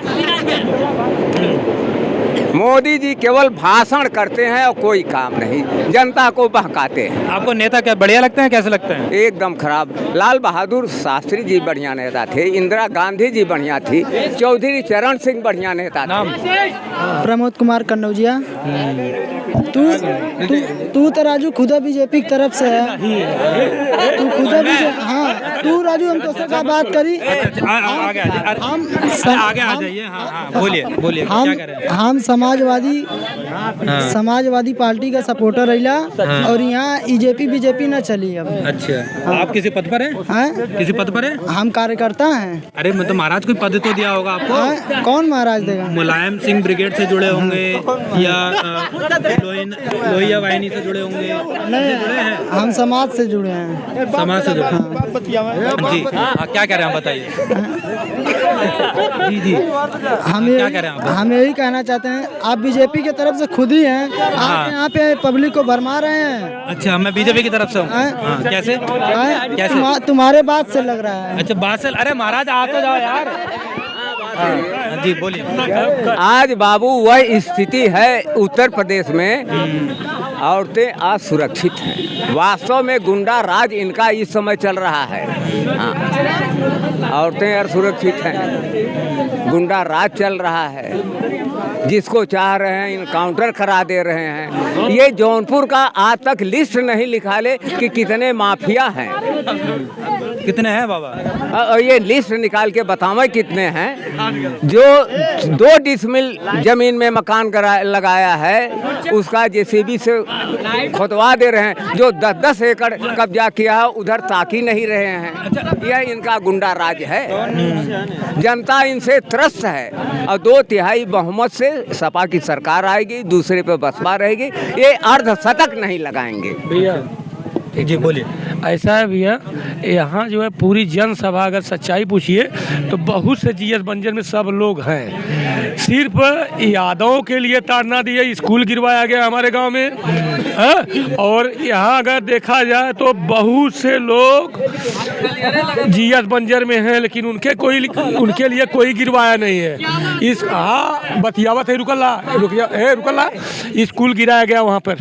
मोदी जी केवल भाषण करते हैं और कोई काम नहीं, जनता को बहकाते हैं। आपको नेता क्या बढ़िया लगते हैं, कैसे लगते हैं? एकदम खराब। लाल बहादुर शास्त्री जी बढ़िया नेता थे, इंदिरा गांधी जी बढ़िया थी, चौधरी चरण सिंह बढ़िया नेता थे। प्रमोद कुमार कन्नौजिया। तू तो राजू खुदा बीजेपी की तरफ से है, तू खुदा बीजेपी। हाँ तू राजू, हम तो सबका बात करी। आगे आ जाइए। हाँ बोलिए क्या कह रहे हैं? हम समाजवादी पार्टी का सपोर्टर रहिला, और यहाँ बीजेपी न चली अब। अच्छा, आप किसी पद पर हैं? किसी पद पर हैं? हम कार्यकर्ता हैं। अरे मतलब महाराज कोई पद तो दिया होगा आपको? कौन महाराज देगा? मुलायम सिंह ब्रिगेड से जुड़े होंगे या लोहिया वाहिनी से जुड़े होंगे? नहीं, हम समाज से जुड़े हैं। समाज से जुड़े जी। क्या कह रहे हैं, बताइए। जी हम यही कहना चाहते हैं, आप बीजेपी की तरफ से खुद ही हैं, आप यहाँ पे पब्लिक को भरमा रहे हैं। अच्छा, मैं बीजेपी की तरफ से हूँ। कैसे? तुम्हारे बात से लग रहा है। अच्छा, बात से? अरे महाराज आ तो जाओ यार। जी बोलिए। आज बाबू वह स्थिति है उत्तर प्रदेश में, औरतें असुरक्षित हैं। वास्तव में गुंडा राज इनका इस समय चल रहा है। हाँ, औरतें असुरक्षित हैं, गुंडा राज चल रहा है। जिसको चाह रहे हैं इनकाउंटर करा दे रहे हैं। ये जौनपुर का आज तक लिस्ट नहीं लिखा ले कि कितने माफिया हैं। कितने हैं बाबा? ये लिस्ट निकाल के बतावे कितने हैं। जो 2 डिसमिल जमीन में मकान लगाया है उसका जेसीबी से खोदवा दे रहे हैं। जो 10-10 एकड़ कब्जा किया है उधर ताकी नहीं रहे हैं। यह इनका गुंडा राज है। जनता इनसे त्रस्त है और 2/3 बहुमत से सपा की सरकार आएगी, दूसरे पे बसपा रहेगी। ये अर्धशतक नहीं लगाएंगे। भैया जी बोलिए। ऐसा है भैया, यहाँ जो है पूरी जनसभा अगर सच्चाई पूछिए तो बहुत से जीएस बंजर में सब लोग हैं। सिर्फ यादवों के लिए ताड़ना दिए, स्कूल गिरवाया गया हमारे गांव में है? और यहाँ अगर देखा जाए तो बहुत से लोग जीएस बंजर में हैं लेकिन उनके लिए कोई गिरवाया नहीं है। इस बतियावत है रुकला स्कूल गिराया गया वहाँ पर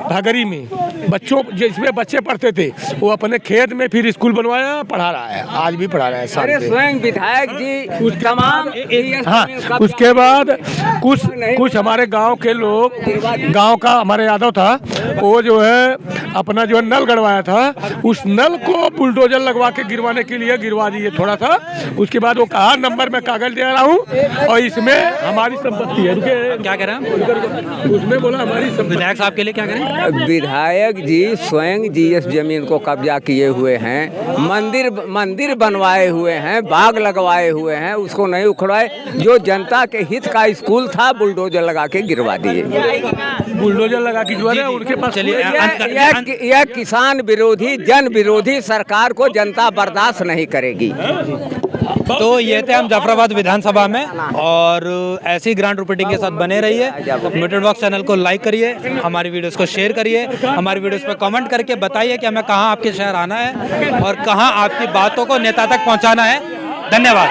भागरी में, बच्चों जिसमें बच्चे पढ़ते थे वो अपने खेत में फिर स्कूल बनवाया, पढ़ा रहा है, आज भी पढ़ा रहा है। अरे स्वयं विधायक जी तमाम हाँ, उसके बाद कुछ हमारे गांव के लोग, गांव का हमारे यादव था वो जो है अपना जो है नल गड़वाया था, उस नल को बुलडोजर लगवा के गिरवाने के लिए गिरवा दिए थोड़ा सा। उसके बाद वो कहा नंबर में कागज दे रहा हूँ और इसमें हमारी संपत्ति है। क्या कह रहे हैं? उसमें बोला हमारी विधायक साहब के लिए क्या करें? विधायक जी स्वयं जीएस जमीन को कब्जा किए हुए हैं, मंदिर बनवाए हुए हैं, बाग लगवाए हुए हैं, उसको नहीं उखड़वाए। जो जनता के हित का स्कूल था बुलडोजर लगा के गिरवा दिए। बुलडोजर लगा के गिरवा उनके पास। यह किसान विरोधी जन विरोधी सरकार को जनता बर्दाश्त नहीं करेगी। तो ये थे हम जाफराबाद विधानसभा में, और ऐसी ग्रांड रिपोर्टिंग के साथ बने रहिए। मेट्रो बॉक्स चैनल को लाइक करिए, हमारी वीडियोस को शेयर करिए, हमारी वीडियोस पे कमेंट करके बताइए कि हमें कहाँ आपके शहर आना है और कहाँ आपकी बातों को नेता तक पहुँचाना है। धन्यवाद।